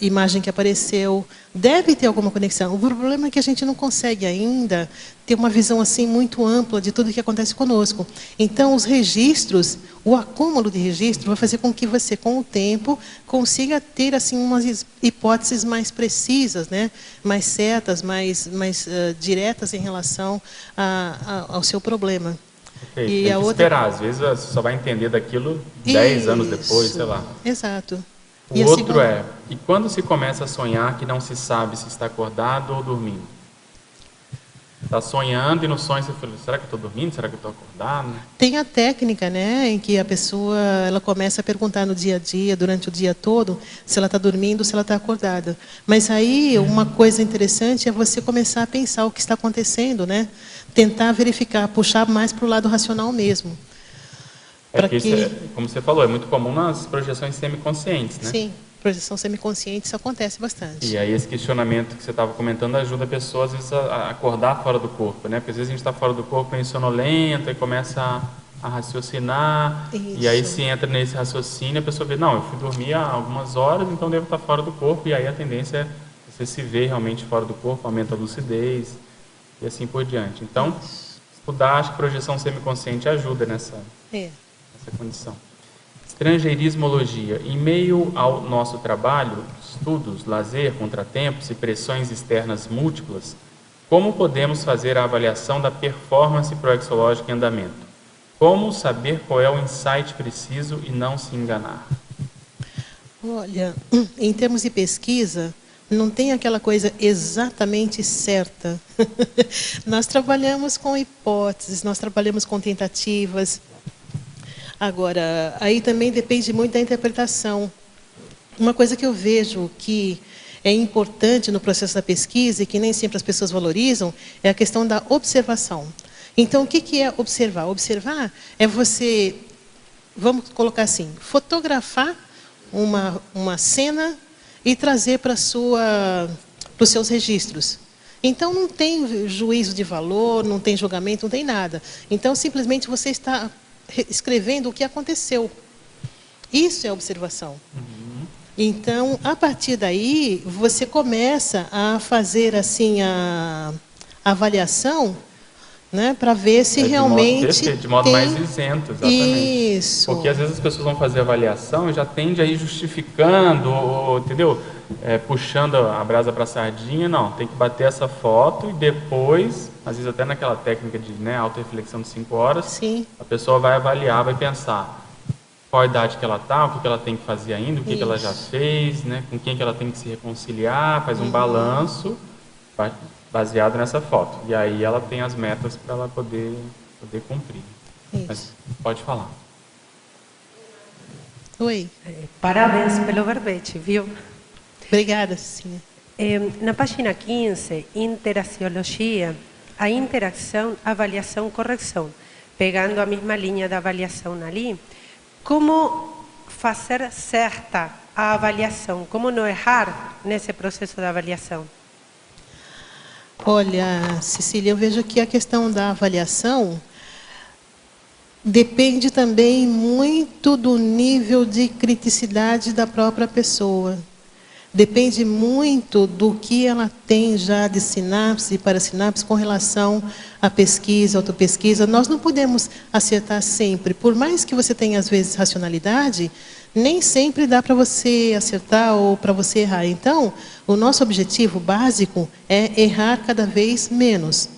imagem que apareceu. Deve ter alguma conexão. O problema é que a gente não consegue ainda ter uma visão assim muito ampla de tudo o que acontece conosco. Então, os registros, o acúmulo de registro vai fazer com que você, com o tempo, consiga ter assim umas hipóteses mais precisas, né? Mais certas, mais diretas em relação ao seu problema. Okay. E tem a que outra... esperar, às vezes você só vai entender daquilo 10 anos depois, sei lá. Exato. O outro e quando se começa a sonhar que não se sabe se está acordado ou dormindo? Está sonhando e no sonho você fala, será que eu estou dormindo? Será que eu estou acordado? Tem a técnica, né, em que a pessoa ela começa a perguntar no dia a dia, durante o dia todo, se ela está dormindo ou se ela está acordada. Mas aí uma coisa interessante é você começar a pensar o que está acontecendo, né? Tentar verificar, puxar mais para o lado racional mesmo. Isso como você falou, é muito comum nas projeções semiconscientes, né? Sim, projeção semiconsciente, isso acontece bastante. E aí esse questionamento que você estava comentando ajuda a pessoa, às vezes, a acordar fora do corpo, né? Porque às vezes a gente está fora do corpo meio sonolento e começa a raciocinar. Isso. E aí se entra nesse raciocínio, a pessoa vê, não, eu fui dormir há algumas horas, então devo estar fora do corpo. E aí a tendência é você se ver realmente fora do corpo, aumenta a lucidez e assim por diante. Então, estudar, acho que projeção semiconsciente ajuda nessa condição. Estrangeirismologia. Em meio ao nosso trabalho, estudos, lazer, contratempos e pressões externas múltiplas, como podemos fazer a avaliação da performance proexológica em andamento? Como saber qual é o insight preciso e não se enganar? Olha, em termos de pesquisa, não tem aquela coisa exatamente certa. Nós trabalhamos com hipóteses, nós trabalhamos com tentativas. Agora, aí também depende muito da interpretação. Uma coisa que eu vejo que é importante no processo da pesquisa e que nem sempre as pessoas valorizam é a questão da observação. Então, o que é observar? Observar é você, vamos colocar assim, fotografar uma cena e trazer para os seus registros. Então, não tem juízo de valor, não tem julgamento, não tem nada. Então, simplesmente você está escrevendo o que aconteceu. Isso é observação. Então, a partir daí, você começa a fazer assim a avaliação né? Para ver se realmente de modo tem... mais isento, exatamente. Isso. Porque às vezes as pessoas vão fazer avaliação e já tende a ir justificando, ou, entendeu? Puxando a brasa para a sardinha. Não, tem que bater essa foto e depois, às vezes até naquela técnica de, né, auto-reflexão de 5 horas, Sim. a pessoa vai avaliar, vai pensar qual a idade que ela está, o que ela tem que fazer ainda, o que ela já fez, né, com quem que ela tem que se reconciliar, faz um balanço baseado nessa foto. E aí ela tem as metas para ela poder cumprir. Isso. Mas pode falar. Oi. Parabéns pelo verbete, viu? Obrigada, Cecília. Na página 15, interaciologia, a interação, avaliação, correção. Pegando a mesma linha da avaliação ali, como fazer certa a avaliação? Como não errar nesse processo da avaliação? Olha, Cecília, eu vejo que a questão da avaliação depende também muito do nível de criticidade da própria pessoa. Depende muito do que ela tem já de sinapse e parassinapse com relação à pesquisa, autopesquisa. Nós não podemos acertar sempre. Por mais que você tenha, às vezes, racionalidade, nem sempre dá para você acertar ou para você errar. Então, o nosso objetivo básico é errar cada vez menos.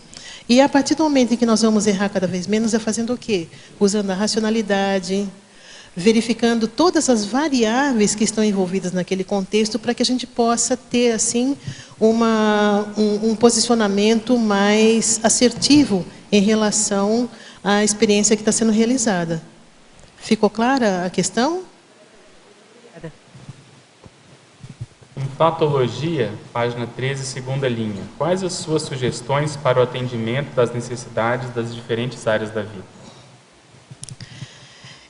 E a partir do momento em que nós vamos errar cada vez menos, é fazendo o quê? Usando a racionalidade, verificando todas as variáveis que estão envolvidas naquele contexto para que a gente possa ter, assim, um posicionamento mais assertivo em relação à experiência que está sendo realizada. Ficou clara a questão? Em patologia, página 13, segunda linha. Quais as suas sugestões para o atendimento das necessidades das diferentes áreas da vida?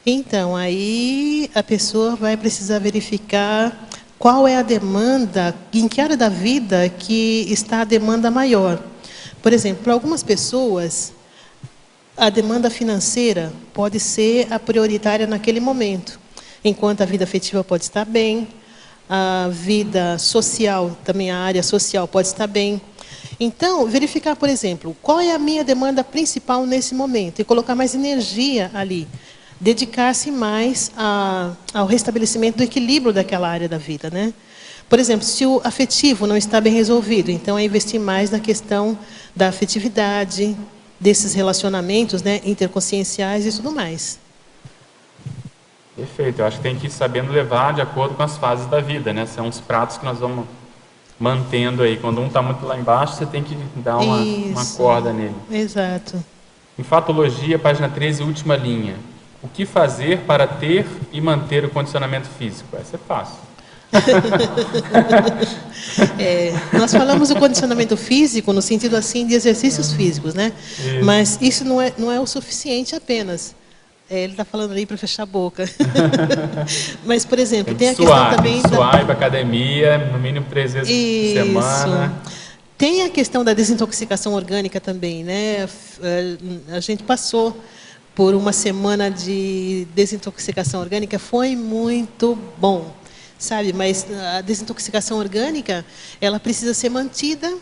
Então, aí a pessoa vai precisar verificar qual é a demanda, em que área da vida que está a demanda maior. Por exemplo, para algumas pessoas, a demanda financeira pode ser a prioritária naquele momento, enquanto a vida afetiva pode estar bem, a vida social, também a área social pode estar bem. Então, verificar, por exemplo, qual é a minha demanda principal nesse momento e colocar mais energia ali. Dedicar-se mais ao restabelecimento do equilíbrio daquela área da vida, né? Por exemplo, se o afetivo não está bem resolvido, então é investir mais na questão da afetividade, desses relacionamentos, né, interconscienciais e tudo mais. Perfeito, eu acho que tem que ir sabendo levar de acordo com as fases da vida, né? São os pratos que nós vamos mantendo aí. Quando um está muito lá embaixo, você tem que dar uma corda nele. Exato. Em patologia, página 13, última linha. O que fazer para ter e manter o condicionamento físico? Essa é fácil. Nós falamos do condicionamento físico no sentido assim de exercícios físicos, né? Isso. Mas isso não é o suficiente apenas. Ele está falando aí para fechar a boca. Mas, por exemplo, tem a questão também suar, ir para academia, no mínimo 3 vezes por semana. Tem a questão da desintoxicação orgânica também, né? A gente passou por uma semana de desintoxicação orgânica, foi muito bom, sabe? Mas a desintoxicação orgânica, ela precisa ser mantida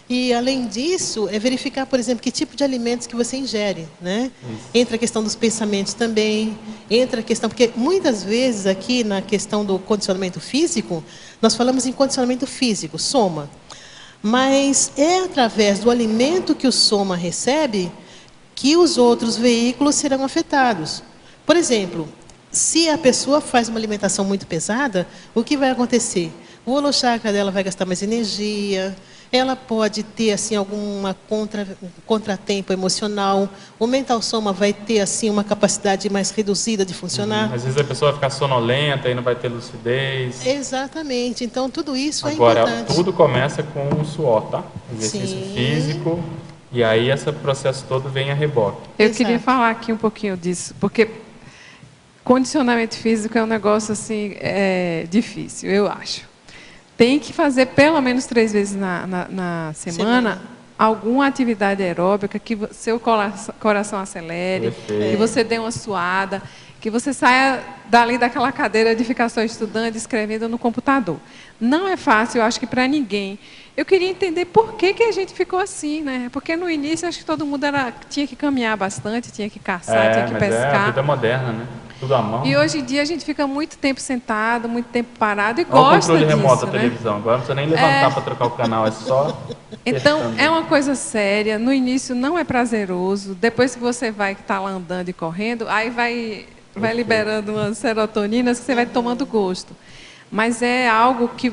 e, além disso, é verificar, por exemplo, que tipo de alimentos que você ingere, né? Isso. Entra a questão dos pensamentos também, entra a questão... Porque muitas vezes aqui na questão do condicionamento físico, nós falamos em condicionamento físico, soma. Mas é através do alimento que o soma recebe que os outros veículos serão afetados. Por exemplo, se a pessoa faz uma alimentação muito pesada, o que vai acontecer? O holochakra dela vai gastar mais energia, ela pode ter assim alguma contratempo emocional, o mental soma vai ter assim uma capacidade mais reduzida de funcionar. Às vezes a pessoa vai ficar sonolenta e não vai ter lucidez. Exatamente, então tudo isso Agora, é importante. Tudo começa com o suor, tá? Exercício físico, e aí esse processo todo vem a reboque. Eu queria falar aqui um pouquinho disso, porque condicionamento físico é um negócio assim difícil, eu acho. Tem que fazer pelo menos 3 vezes na semana alguma atividade aeróbica que seu coração acelere, que você dê uma suada, que você saia dali daquela cadeira de ficar só estudando, escrevendo no computador. Não é fácil, eu acho que para ninguém. Eu queria entender por que a gente ficou assim, né? Porque no início acho que todo mundo tinha que caminhar bastante, tinha que caçar, tinha que pescar. É a vida moderna, né? Tudo à mão. E hoje em dia a gente fica muito tempo sentado, muito tempo parado e Olha gosta o controle disso, remoto da né? televisão. Agora não precisa nem levantar para trocar o canal, é só... Então, apertando. é uma coisa séria. No início não é prazeroso. Depois que você vai, que está lá andando e correndo, aí vai liberando umas serotoninas que você vai tomando gosto. Mas é algo que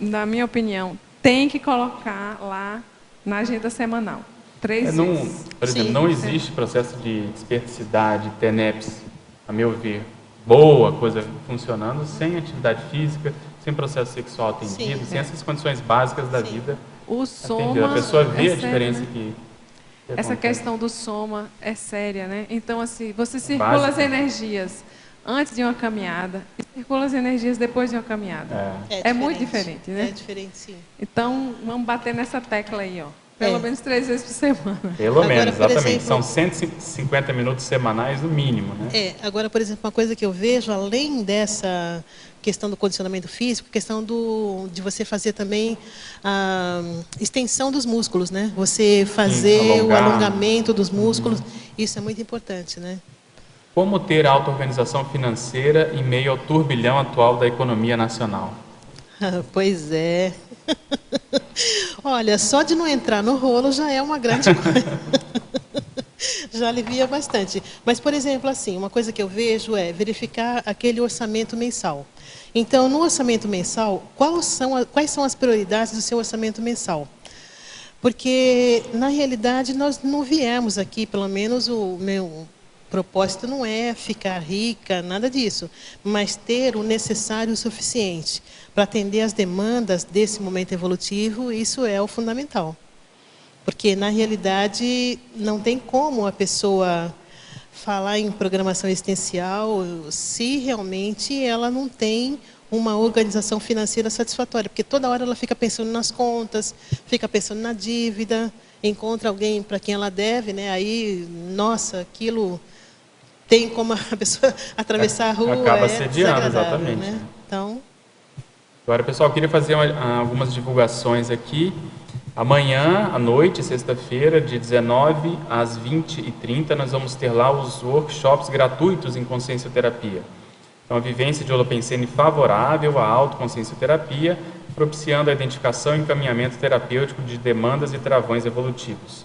na minha opinião, tem que colocar lá na agenda semanal. 3 vezes. Por exemplo, Sim, não existe processo de esperticidade, TENEPS, a meu ver, boa coisa funcionando sem atividade física, sem processo sexual atendido, sem essas condições básicas da vida. O atendidas. soma A pessoa vê a sério, diferença né? que Essa acontece. questão do soma é séria, né? Então, assim, você circula as energias antes de uma caminhada e circula as energias depois de uma caminhada. É muito diferente, né? É diferente, sim. Então, vamos bater nessa tecla aí, ó. Pelo menos 3 vezes por semana. Pelo Agora, menos, por exatamente. exemplo- São 150 minutos semanais no mínimo, né? Agora, por exemplo, uma coisa que eu vejo, além dessa questão do condicionamento físico, questão de você fazer também a extensão dos músculos, né? Você fazer o alongamento dos músculos, isso é muito importante, né? Como ter auto-organização financeira em meio ao turbilhão atual da economia nacional? Pois é. Olha, só de não entrar no rolo já é uma grande coisa. Já alivia bastante. Mas, por exemplo, assim, uma coisa que eu vejo é verificar aquele orçamento mensal. Então, no orçamento mensal, quais são as prioridades do seu orçamento mensal? Porque, na realidade, nós não viemos aqui, pelo menos o meu propósito não é ficar rica, nada disso, mas ter o necessário e o suficiente para atender às demandas desse momento evolutivo, isso é o fundamental. Porque, na realidade, não tem como a pessoa falar em programação existencial se realmente ela não tem uma organização financeira satisfatória. Porque toda hora ela fica pensando nas contas, fica pensando na dívida, encontra alguém para quem ela deve, né? Aí, nossa, aquilo tem como a pessoa atravessar a rua, acaba sediando, exatamente. né? Então... Agora, pessoal, eu queria fazer algumas divulgações aqui. Amanhã, à noite, sexta-feira, de 19 às 20h30, nós vamos ter lá os workshops gratuitos em consciencioterapia. Então, a vivência de Holopensene favorável à autoconsciencioterapia, propiciando a identificação e encaminhamento terapêutico de demandas e travões evolutivos.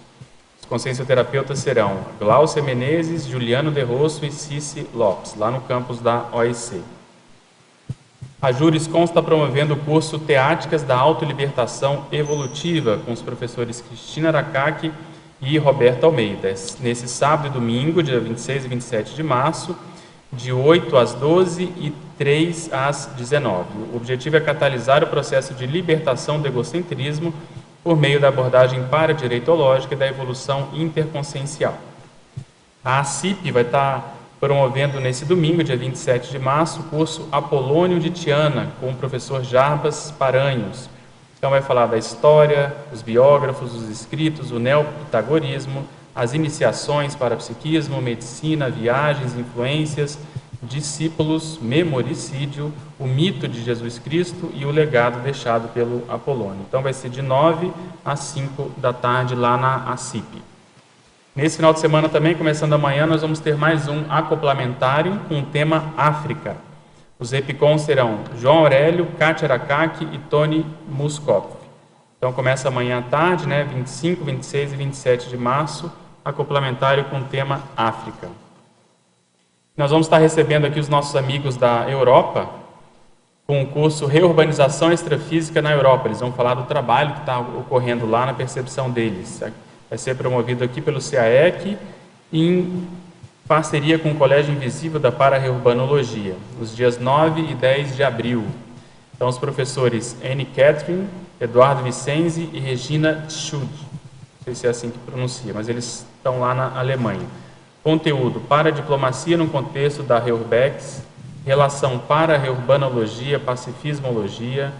Os consciencioterapeutas serão Glaucia Menezes, Juliano De Rosso e Cici Lopes, lá no campus da OIC. A Juriscom está promovendo o curso Teáticas da Autolibertação Evolutiva com os professores Cristina Aracaki e Roberto Almeida, nesse sábado e domingo, dia 26 e 27 de março, de 8 às 12 e 3 às 19. O objetivo é catalisar o processo de libertação do egocentrismo por meio da abordagem paradireitológica e da evolução interconsciencial. A ACIP vai estar promovendo nesse domingo, dia 27 de março, o curso Apolônio de Tiana, com o professor Jarbas Paranhos. Então vai falar da história, os biógrafos, os escritos, o neopitagorismo, as iniciações para psiquismo, medicina, viagens, influências, discípulos, memoricídio, o mito de Jesus Cristo e o legado deixado pelo Apolônio. Então vai ser de 9 às 5 da tarde lá na ACIP. Nesse final de semana também, começando amanhã, nós vamos ter mais um acoplamentário com o tema África. Os epicons serão João Aurélio, Kátia Aracaki e Tony Muskov. Então começa amanhã à tarde, né, 25, 26 e 27 de março, acoplamentário com o tema África. Nós vamos estar recebendo aqui os nossos amigos da Europa com o curso Reurbanização Extrafísica na Europa. Eles vão falar do trabalho que está ocorrendo lá na percepção deles. Vai ser promovido aqui pelo CAEC em parceria com o Colégio Invisível da Para-Reurbanologia, nos dias 9 e 10 de abril. Então, os professores Anne Catherine, Eduardo Vicenzi e Regina Schud. Não sei se é assim que pronuncia, mas eles estão lá na Alemanha. Conteúdo: Paradiplomacia no contexto da Reurbex, relação para-reurbanologia, pacifismologia,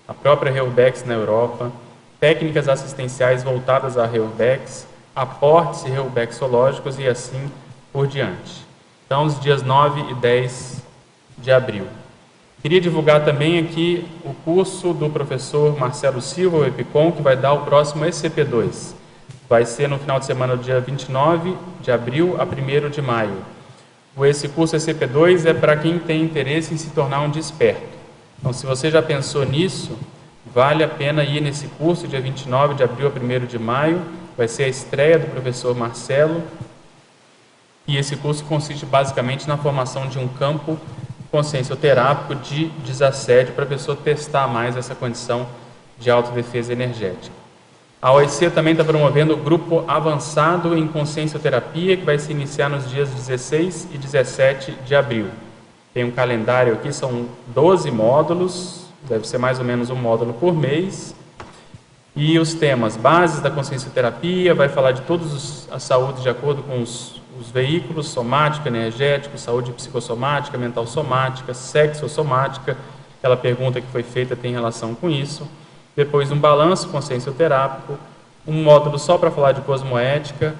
a própria Reurbex na Europa, técnicas assistenciais voltadas à Reurbex, aportes reubexológicos e assim por diante. Então, os dias 9 e 10 de abril. Queria divulgar também aqui o curso do professor Marcelo Silva, o EPICOM, que vai dar o próximo ECP2. Vai ser no final de semana do dia 29 de abril a 1º de maio. Esse curso ECP2 é para quem tem interesse em se tornar um desperto. Então, se você já pensou nisso, vale a pena ir nesse curso, dia 29 de abril a 1º de maio. Vai ser a estreia do professor Marcelo. E esse curso consiste basicamente na formação de um campo consciencioterápico de desassédio para a pessoa testar mais essa condição de autodefesa energética. A OIC também está promovendo o grupo avançado em consciencioterapia, que vai se iniciar nos dias 16 e 17 de abril. Tem um calendário aqui, são 12 módulos, deve ser mais ou menos um módulo por mês. E os temas: bases da consciencioterapia, vai falar de todos a saúde de acordo com os veículos: somático, energético, saúde psicossomática, mental somática, sexossomática. Aquela pergunta que foi feita tem relação com isso. Depois um balanço consciencioterápico, um módulo só para falar de cosmoética,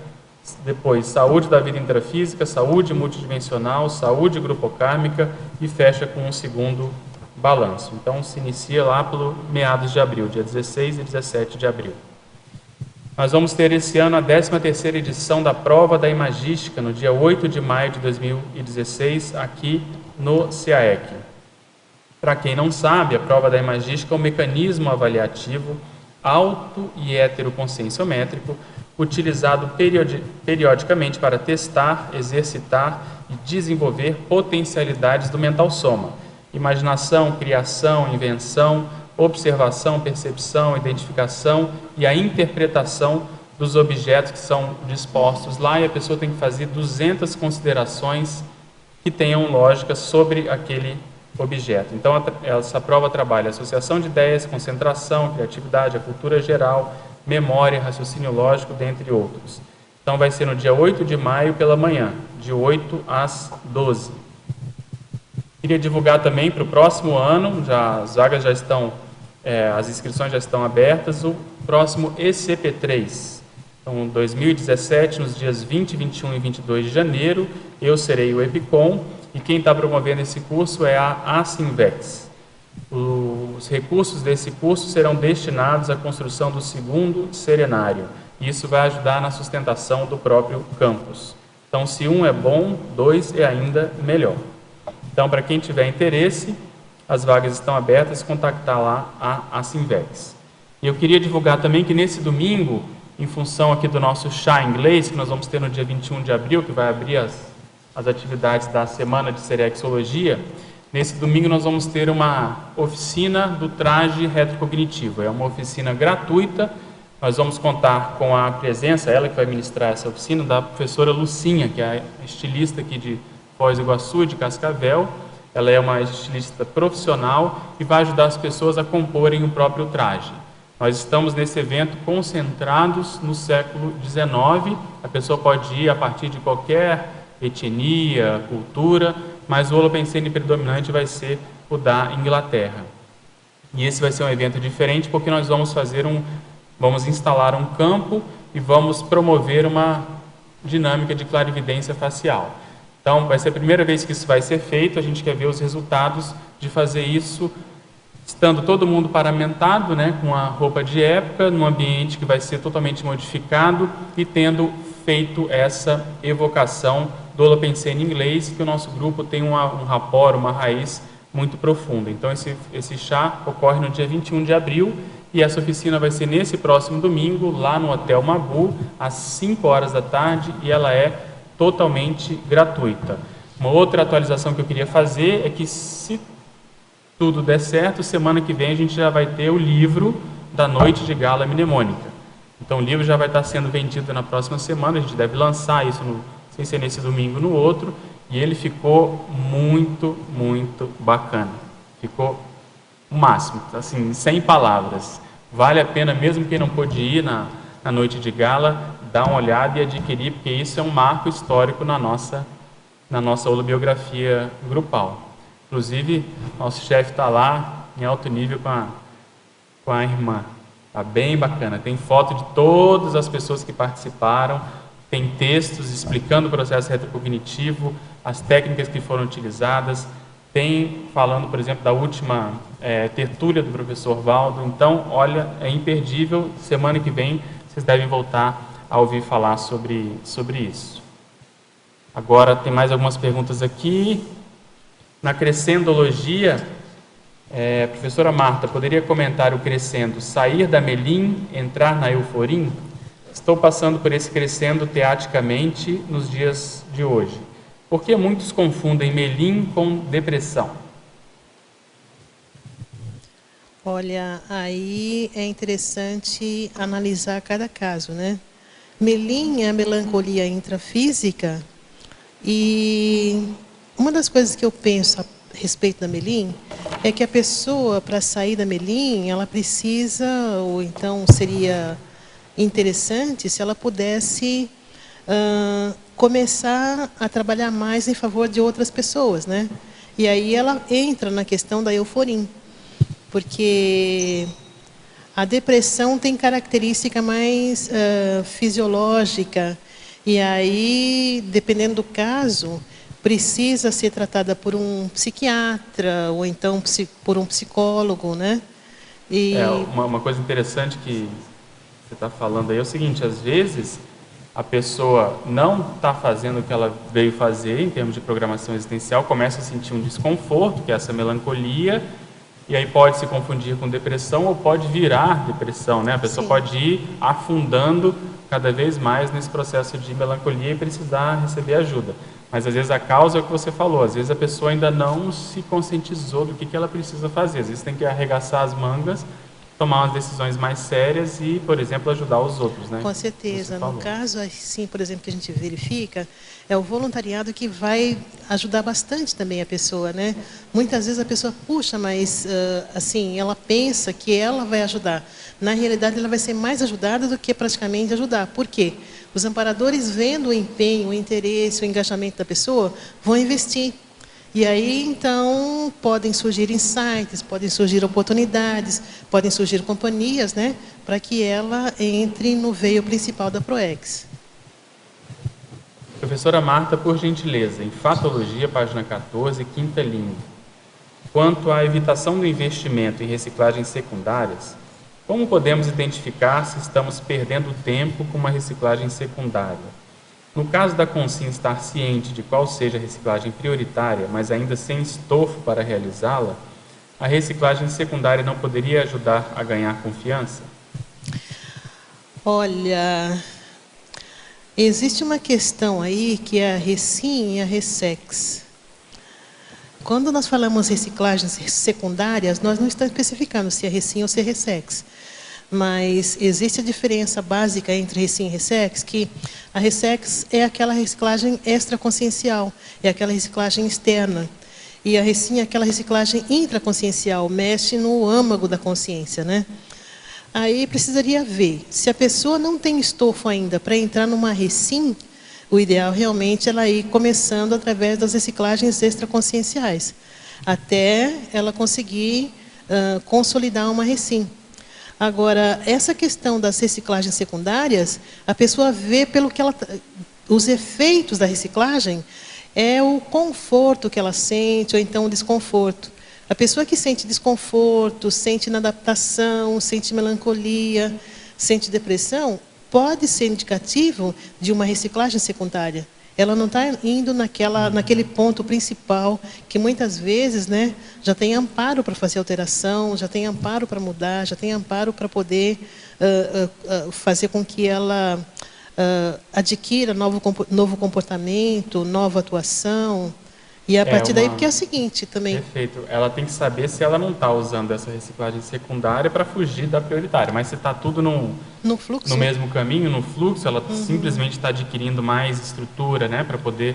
depois saúde da vida intrafísica, saúde multidimensional, saúde grupocármica e fecha com um segundo balanço. Então se inicia lá pelo meados de abril, dia 16 e 17 de abril. Nós vamos ter esse ano a 13ª edição da prova da Imagística, no dia 8 de maio de 2016, aqui no CAEC. Para quem não sabe, a prova da Imagística é um mecanismo avaliativo auto- e heteroconscienciométrico utilizado periodicamente para testar, exercitar e desenvolver potencialidades do mental soma: imaginação, criação, invenção, observação, percepção, identificação e a interpretação dos objetos que são dispostos lá, e a pessoa tem que fazer 200 considerações que tenham lógica sobre aquele objeto. Então, essa prova trabalha associação de ideias, concentração, criatividade, a cultura geral, memória, raciocínio lógico, dentre outros. Então, vai ser no dia 8 de maio pela manhã, de 8 às 12. Queria divulgar também para o próximo ano, as vagas já estão, as inscrições já estão abertas, o próximo ECP3. Então, 2017, nos dias 20, 21 e 22 de janeiro, eu serei o EPICOM, e quem está promovendo esse curso é a Asimvex. Os recursos desse curso serão destinados à construção do 2º serenário. Isso vai ajudar na sustentação do próprio campus. Então, se um é bom, 2 é ainda melhor. Então, para quem tiver interesse, as vagas estão abertas, contactar lá a Asimvex. E eu queria divulgar também que nesse domingo, em função aqui do nosso chá inglês, que nós vamos ter no dia 21 de abril, que vai abrir as atividades da Semana de Serexologia, nesse domingo nós vamos ter uma oficina do traje retrocognitivo. É uma oficina gratuita. Nós vamos contar com a presença, ela que vai ministrar essa oficina, da professora Lucinha, que é a estilista aqui de Foz do Iguaçu, de Cascavel. Ela é uma estilista profissional e vai ajudar as pessoas a comporem o próprio traje. Nós estamos nesse evento concentrados no século XIX. A pessoa pode ir a partir de qualquer etnia, cultura, mas o Holopensene predominante vai ser o da Inglaterra. E esse vai ser um evento diferente porque nós vamos instalar um campo e vamos promover uma dinâmica de clarividência facial. Então, vai ser a primeira vez que isso vai ser feito. A gente quer ver os resultados de fazer isso estando todo mundo paramentado, né, com a roupa de época, num ambiente que vai ser totalmente modificado e tendo feito essa evocação do Holopensene inglês, que o nosso grupo tem um rapport, uma raiz muito profunda. Então, esse chá ocorre no dia 21 de abril e essa oficina vai ser nesse próximo domingo, lá no Hotel Mabu, às 5 horas da tarde, e ela é totalmente gratuita. Uma outra atualização que eu queria fazer é que, se tudo der certo, semana que vem a gente já vai ter o livro da Noite de Gala Mnemônica. Então, o livro já vai estar sendo vendido na próxima semana, a gente deve lançar isso, sem ser nesse domingo, no outro, e ele ficou muito, muito bacana. Ficou o máximo, assim, sem palavras. Vale a pena, mesmo quem não pôde ir na Noite de Gala, dar uma olhada e adquirir, porque isso é um marco histórico na nossa holobiografia grupal. Inclusive, nosso chefe está lá, em alto nível, com a irmã. Está bem bacana. Tem foto de todas as pessoas que participaram. tem textos explicando o processo retrocognitivo, as técnicas que foram utilizadas, tem falando, por exemplo, da última tertúlia do professor Valdo. Então, olha, é imperdível. Semana que vem vocês devem voltar a ouvir falar sobre isso. Agora, tem mais algumas perguntas aqui. Na crescendologia, professora Marta, poderia comentar o crescendo, sair da melim, entrar na euforim? Estou passando por esse crescendo teaticamente nos dias de hoje. Por que muitos confundem melim com depressão? Olha, aí é interessante analisar cada caso, né? Melim é a melancolia intrafísica, e uma das coisas que eu penso a respeito da melim é que a pessoa, para sair da melim, ela precisa, ou então seria interessante se ela pudesse começar a trabalhar mais em favor de outras pessoas, né? E aí ela entra na questão da euforim, porque a depressão tem característica mais fisiológica, e aí, dependendo do caso, precisa ser tratada por um psiquiatra ou então por um psicólogo, né? E uma coisa interessante que você está falando aí é o seguinte: às vezes a pessoa não está fazendo o que ela veio fazer em termos de programação existencial, começa a sentir um desconforto, que é essa melancolia, e aí pode se confundir com depressão ou pode virar depressão, né? A pessoa pode ir afundando cada vez mais nesse processo de melancolia e precisar receber ajuda. Mas às vezes a causa é o que você falou, às vezes a pessoa ainda não se conscientizou do que ela precisa fazer. Às vezes tem que arregaçar as mangas, tomar umas decisões mais sérias e, por exemplo, ajudar os outros, né? Com certeza. No caso, assim, por exemplo, que a gente verifica, é o voluntariado que vai ajudar bastante também a pessoa, né? Muitas vezes a pessoa, puxa, mas, assim, ela pensa que ela vai ajudar. Na realidade, ela vai ser mais ajudada do que praticamente ajudar. Por quê? Os amparadores, vendo o empenho, o interesse, o engajamento da pessoa, vão investir. E aí, então, podem surgir insights, podem surgir oportunidades, podem surgir companhias, né, para que ela entre no veio principal da PROEX. Professora Marta, por gentileza, em Fatologia, página 14, quinta linha. Quanto à evitação do investimento em reciclagens secundárias, como podemos identificar se estamos perdendo tempo com uma reciclagem secundária? No caso da consciência estar ciente de qual seja a reciclagem prioritária, mas ainda sem estofo para realizá-la, a reciclagem secundária não poderia ajudar a ganhar confiança? Olha, existe uma questão aí que é a Recim e a Ressex. Quando nós falamos reciclagens secundárias, nós não estamos especificando se é Recim ou se é Ressex. Mas existe a diferença básica entre Recim e Ressex, que a Ressex é aquela reciclagem extraconsciencial, é aquela reciclagem externa. E a Recim é aquela reciclagem intraconsciencial, mexe no âmago da consciência, né? Aí precisaria ver, se a pessoa não tem estofo ainda para entrar numa Recim, o ideal realmente é ela ir começando através das reciclagens extraconscienciais, até ela conseguir consolidar uma Recim. Agora, essa questão das reciclagens secundárias, a pessoa vê pelo que ela, os efeitos da reciclagem é o conforto que ela sente, ou então o desconforto. A pessoa que sente desconforto, sente inadaptação, sente melancolia, sente depressão, pode ser indicativo de uma reciclagem secundária. Ela não está indo naquele ponto principal, que muitas vezes, né, já tem amparo para fazer alteração, já tem amparo para mudar, já tem amparo para poder fazer com que ela adquira novo comportamento, nova atuação. E a partir daí, porque é o seguinte também... Perfeito. Ela tem que saber se ela não está usando essa reciclagem secundária para fugir da prioritária. Mas se está tudo no fluxo, no mesmo caminho, no fluxo, ela simplesmente está adquirindo mais estrutura, né, para poder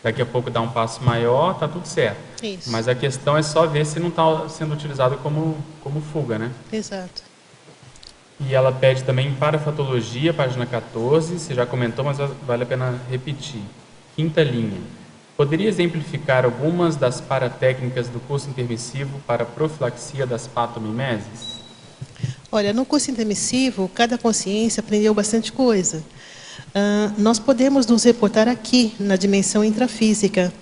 daqui a pouco dar um passo maior, está tudo certo. Isso. Mas a questão é só ver se não está sendo utilizado como fuga, né? Exato. E ela pede também parafatologia, página 14, você já comentou, mas vale a pena repetir. Quinta linha. Poderia exemplificar algumas das paratécnicas do curso intermissivo para profilaxia das patomimeses? Olha, no curso intermissivo, cada consciência aprendeu bastante coisa. nós podemos nos reportar aqui, na dimensão intrafísica.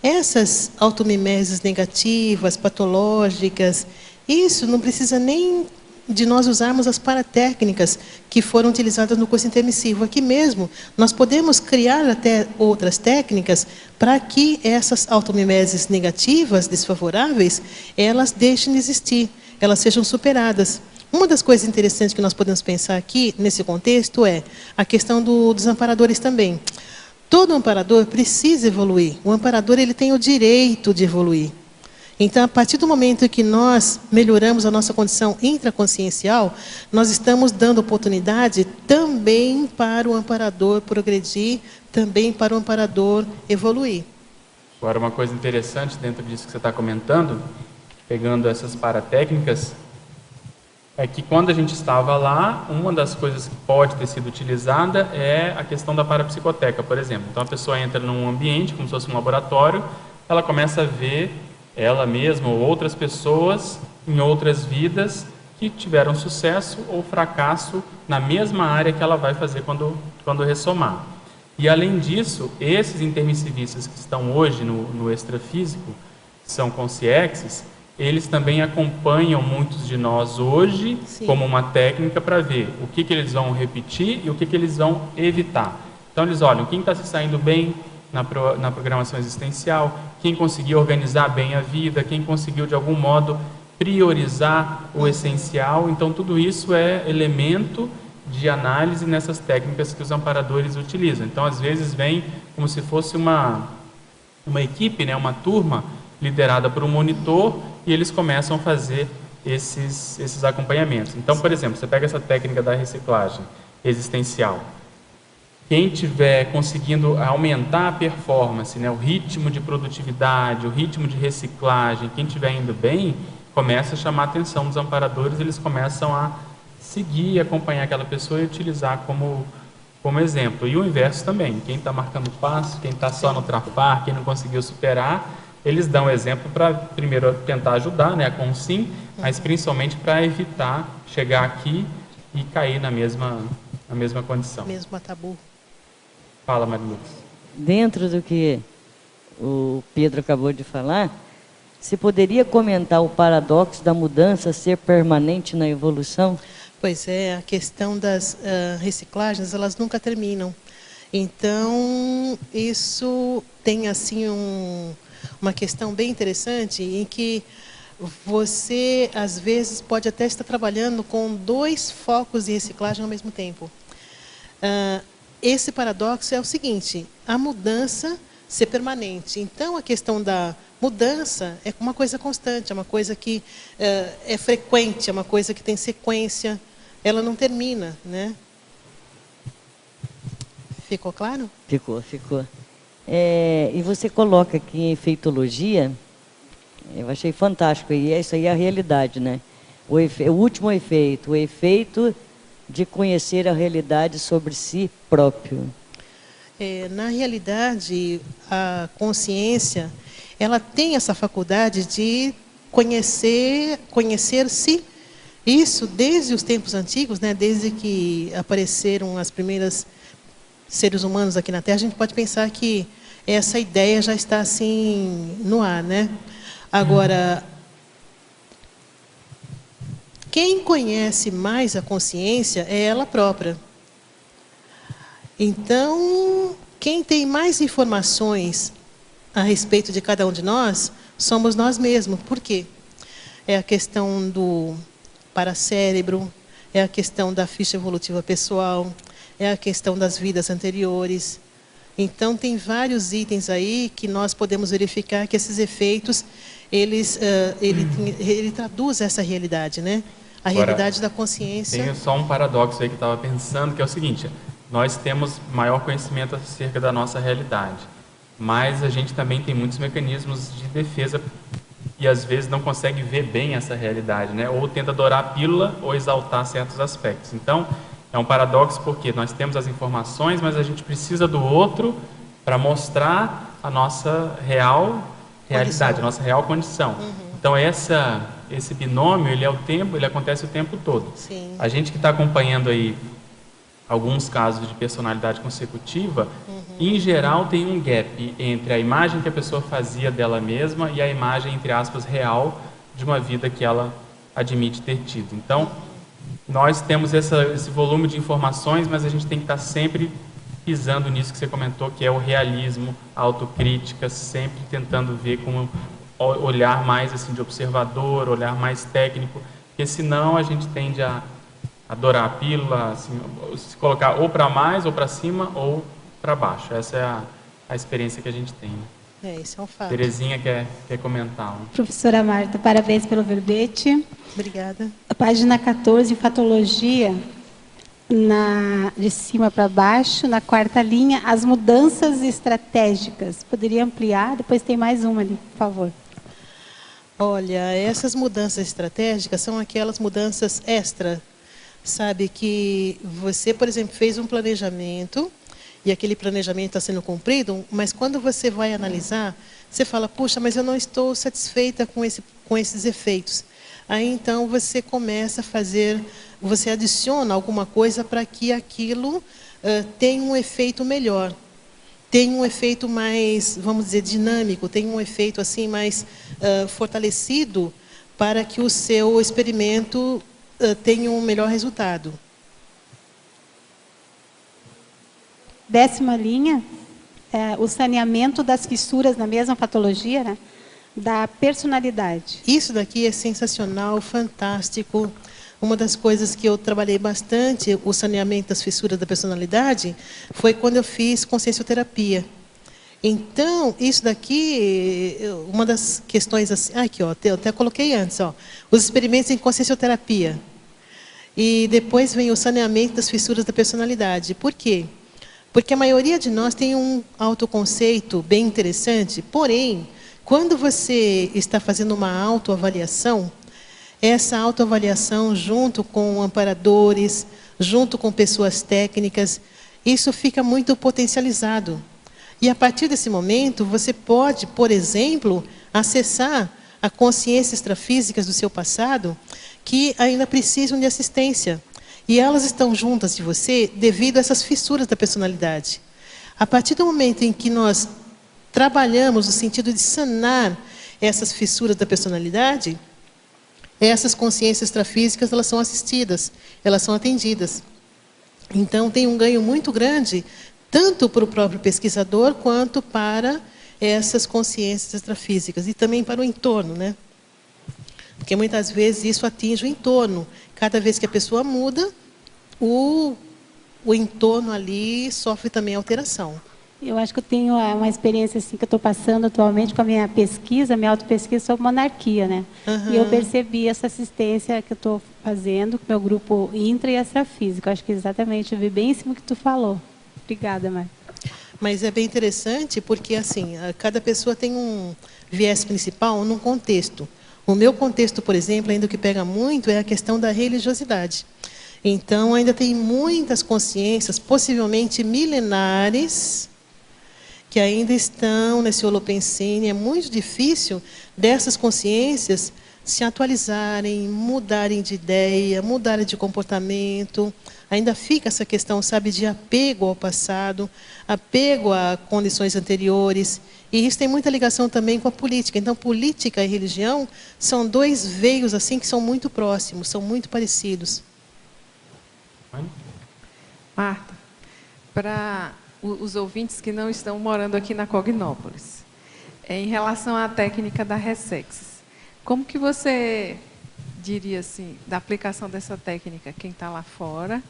Essas automimeses negativas, patológicas, isso não precisa nem de nós usarmos as paratécnicas que foram utilizadas no curso intermissivo. Aqui mesmo, nós podemos criar até outras técnicas para que essas automimeses negativas, desfavoráveis, elas deixem de existir, elas sejam superadas. Uma das coisas interessantes que nós podemos pensar aqui, nesse contexto, é a questão dos amparadores também. Todo amparador precisa evoluir. O amparador ele tem o direito de evoluir. Então, a partir do momento que nós melhoramos a nossa condição intraconsciencial, nós estamos dando oportunidade também para o amparador progredir, também para o amparador evoluir. Agora, uma coisa interessante dentro disso que você está comentando, pegando essas paratécnicas, é que quando a gente estava lá, uma das coisas que pode ter sido utilizada é a questão da parapsicoteca, por exemplo. Então, a pessoa entra num ambiente, como se fosse um laboratório, ela começa a ver ela mesma ou outras pessoas em outras vidas que tiveram sucesso ou fracasso na mesma área que ela vai fazer quando ressomar. E, além disso, esses intermissivistas que estão hoje no extrafísico, que são consciexes, eles também acompanham muitos de nós hoje, sim, como uma técnica para ver o que eles vão repetir e o que eles vão evitar. Então, eles olham quem está se saindo bem na programação existencial, quem conseguiu organizar bem a vida, quem conseguiu, de algum modo, priorizar o essencial. Então, tudo isso é elemento de análise nessas técnicas que os amparadores utilizam. Então, às vezes, vem como se fosse uma equipe, né, uma turma, liderada por um monitor, e eles começam a fazer esses acompanhamentos. Então, por exemplo, você pega essa técnica da reciclagem existencial. Quem estiver conseguindo aumentar a performance, né, o ritmo de produtividade, o ritmo de reciclagem, quem estiver indo bem, começa a chamar a atenção dos amparadores, eles começam a seguir, acompanhar aquela pessoa e utilizar como exemplo. E o inverso também, quem está marcando passo, quem está só no trafar, quem não conseguiu superar, eles dão exemplo para, primeiro, tentar ajudar, né, com sim, mas principalmente para evitar chegar aqui e cair na mesma condição. Mesmo tabu. Fala, Maria. Dentro do que o Pedro acabou de falar, se poderia comentar o paradoxo da mudança ser permanente na evolução? Pois é, a questão das reciclagens, elas nunca terminam. Então, isso tem assim uma questão bem interessante em que você, às vezes, pode até estar trabalhando com 2 focos de reciclagem ao mesmo tempo. Esse paradoxo é o seguinte, a mudança ser permanente. Então, a questão da mudança é uma coisa constante, é uma coisa que é frequente, é uma coisa que tem sequência, ela não termina, né? Ficou claro? Ficou. E você coloca aqui em efeitologia, eu achei fantástico, e isso aí é a realidade, né? O último efeito, o efeito de conhecer a realidade sobre si próprio. Na realidade, a consciência, ela tem essa faculdade de conhecer-se. Isso desde os tempos antigos, né? Desde que apareceram as primeiras seres humanos aqui na Terra, a gente pode pensar que essa ideia já está assim no ar, né? Agora, quem conhece mais a consciência é ela própria. Então, quem tem mais informações a respeito de cada um de nós, somos nós mesmos. Por quê? É a questão do paracérebro, é a questão da ficha evolutiva pessoal, é a questão das vidas anteriores. Então, tem vários itens aí que nós podemos verificar que esses efeitos, ele traduz essa realidade, né? A realidade da consciência. Tem só um paradoxo aí que eu estava pensando, que é o seguinte, nós temos maior conhecimento acerca da nossa realidade, mas a gente também tem muitos mecanismos de defesa e às vezes não consegue ver bem essa realidade, né? Ou tenta adorar a pílula ou exaltar certos aspectos. Então, é um paradoxo porque nós temos as informações, mas a gente precisa do outro para mostrar a nossa real realidade, a nossa real condição. Então, esse binômio, ele acontece o tempo todo. Sim. A gente que está acompanhando aí alguns casos de personalidade consecutiva, em geral tem um gap entre a imagem que a pessoa fazia dela mesma e a imagem, entre aspas, real de uma vida que ela admite ter tido. Então, nós temos esse volume de informações, mas a gente tem que estar sempre pisando nisso que você comentou, que é o realismo, a autocrítica, sempre tentando ver com um olhar mais assim, de observador, olhar mais técnico, porque senão a gente tende a adorar a pílula, assim, se colocar ou para mais, ou para cima, ou para baixo. Essa é a experiência que a gente tem. Isso é um fato. Terezinha quer comentar. Professora Marta, parabéns pelo verbete. Obrigada. A página 14, fatologia, de cima para baixo, na quarta linha, as mudanças estratégicas. Poderia ampliar? Depois tem mais uma ali, por favor. Olha, essas mudanças estratégicas são aquelas mudanças extra. Sabe que você, por exemplo, fez um planejamento e aquele planejamento está sendo cumprido, mas quando você vai analisar, você fala, puxa, mas eu não estou satisfeita com esses efeitos. Aí então você começa a fazer, você adiciona alguma coisa para que aquilo tenha um efeito melhor, tenha um efeito mais, vamos dizer, dinâmico, tenha um efeito assim mais fortalecido para que o seu experimento tenha um melhor resultado. 10ª linha, o saneamento das fissuras na mesma patologia, né, da personalidade. Isso daqui é sensacional, fantástico. Uma das coisas que eu trabalhei bastante, o saneamento das fissuras da personalidade, foi quando eu fiz consciencioterapia. Então, isso daqui, uma das questões assim, aqui, ó, eu até coloquei antes, ó, os experimentos em consciencioterapia. E depois vem o saneamento das fissuras da personalidade. Por quê? Porque a maioria de nós tem um autoconceito bem interessante, porém, quando você está fazendo uma autoavaliação, essa autoavaliação junto com amparadores, junto com pessoas técnicas, isso fica muito potencializado. E a partir desse momento, você pode, por exemplo, acessar a consciência extrafísicas do seu passado que ainda precisam de assistência. E elas estão juntas de você devido a essas fissuras da personalidade. A partir do momento em que nós trabalhamos no sentido de sanar essas fissuras da personalidade, essas consciências extrafísicas, elas são assistidas, elas são atendidas. Então, tem um ganho muito grande, tanto para o próprio pesquisador, quanto para essas consciências extrafísicas, e também para o entorno, né? Porque muitas vezes isso atinge o entorno. Cada vez que a pessoa muda, o entorno ali sofre também alteração. Eu acho que eu tenho uma experiência assim que eu estou passando atualmente com a minha pesquisa, minha autopesquisa sobre monarquia, né? E eu percebi essa assistência que eu estou fazendo com o meu grupo intra e extrafísico. Acho que exatamente, eu vi bem em cima do que tu falou. Obrigada, Marta. Mas é bem interessante porque, assim, cada pessoa tem um viés principal num contexto. O meu contexto, por exemplo, ainda o que pega muito é a questão da religiosidade. Então, ainda tem muitas consciências, possivelmente milenares, que ainda estão nesse holopensene. É muito difícil dessas consciências se atualizarem, mudarem de ideia, mudarem de comportamento. Ainda fica essa questão, sabe, de apego ao passado, apego a condições anteriores. E isso tem muita ligação também com a política. Então, política e religião são dois veios assim que são muito próximos, são muito parecidos. Marta, para os ouvintes que não estão morando aqui na Cognópolis, em relação à técnica da Ressexis, como que você diria assim, da aplicação dessa técnica, quem está lá fora,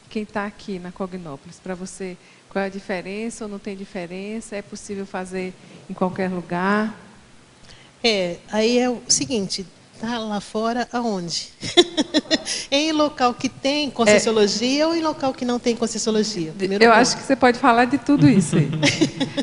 quem está aqui na Cognópolis, para você, qual é a diferença ou não tem diferença? É possível fazer em qualquer lugar? Aí é o seguinte, tá lá fora aonde? Em local que tem Conscienciologia ou em local que não tem Conscienciologia? Eu acho que você pode falar de tudo isso aí.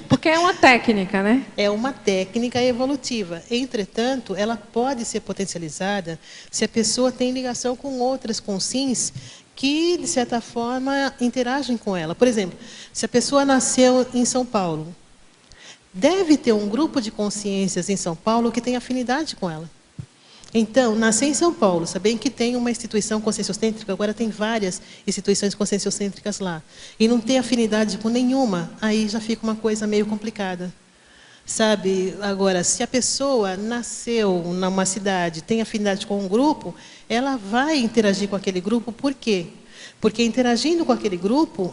Porque é uma técnica, né? É uma técnica evolutiva. Entretanto, ela pode ser potencializada se a pessoa tem ligação com outras consciências que, de certa forma, interagem com ela. Por exemplo, se a pessoa nasceu em São Paulo, deve ter um grupo de consciências em São Paulo que tem afinidade com ela. Então, nasci em São Paulo, sabem que tem uma instituição conscienciocêntrica, agora tem várias instituições conscienciocêntricas lá, e não tem afinidade com nenhuma, aí já fica uma coisa meio complicada. Sabe, agora, se a pessoa nasceu numa cidade, tem afinidade com um grupo, ela vai interagir com aquele grupo, por quê? Porque interagindo com aquele grupo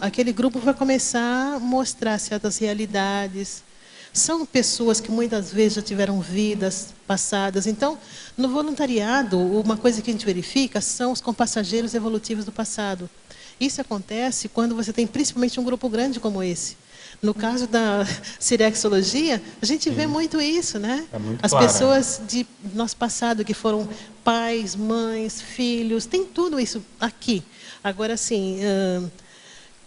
vai começar a mostrar certas realidades. São pessoas que muitas vezes já tiveram vidas passadas. Então, no voluntariado, uma coisa que a gente verifica são os compassageiros evolutivos do passado. Isso acontece quando você tem principalmente um grupo grande como esse. No caso da Sirexologia, a gente vê muito isso, né? É muito As claro, pessoas de nosso passado que foram pais, mães, filhos, tem tudo isso aqui. Agora, assim,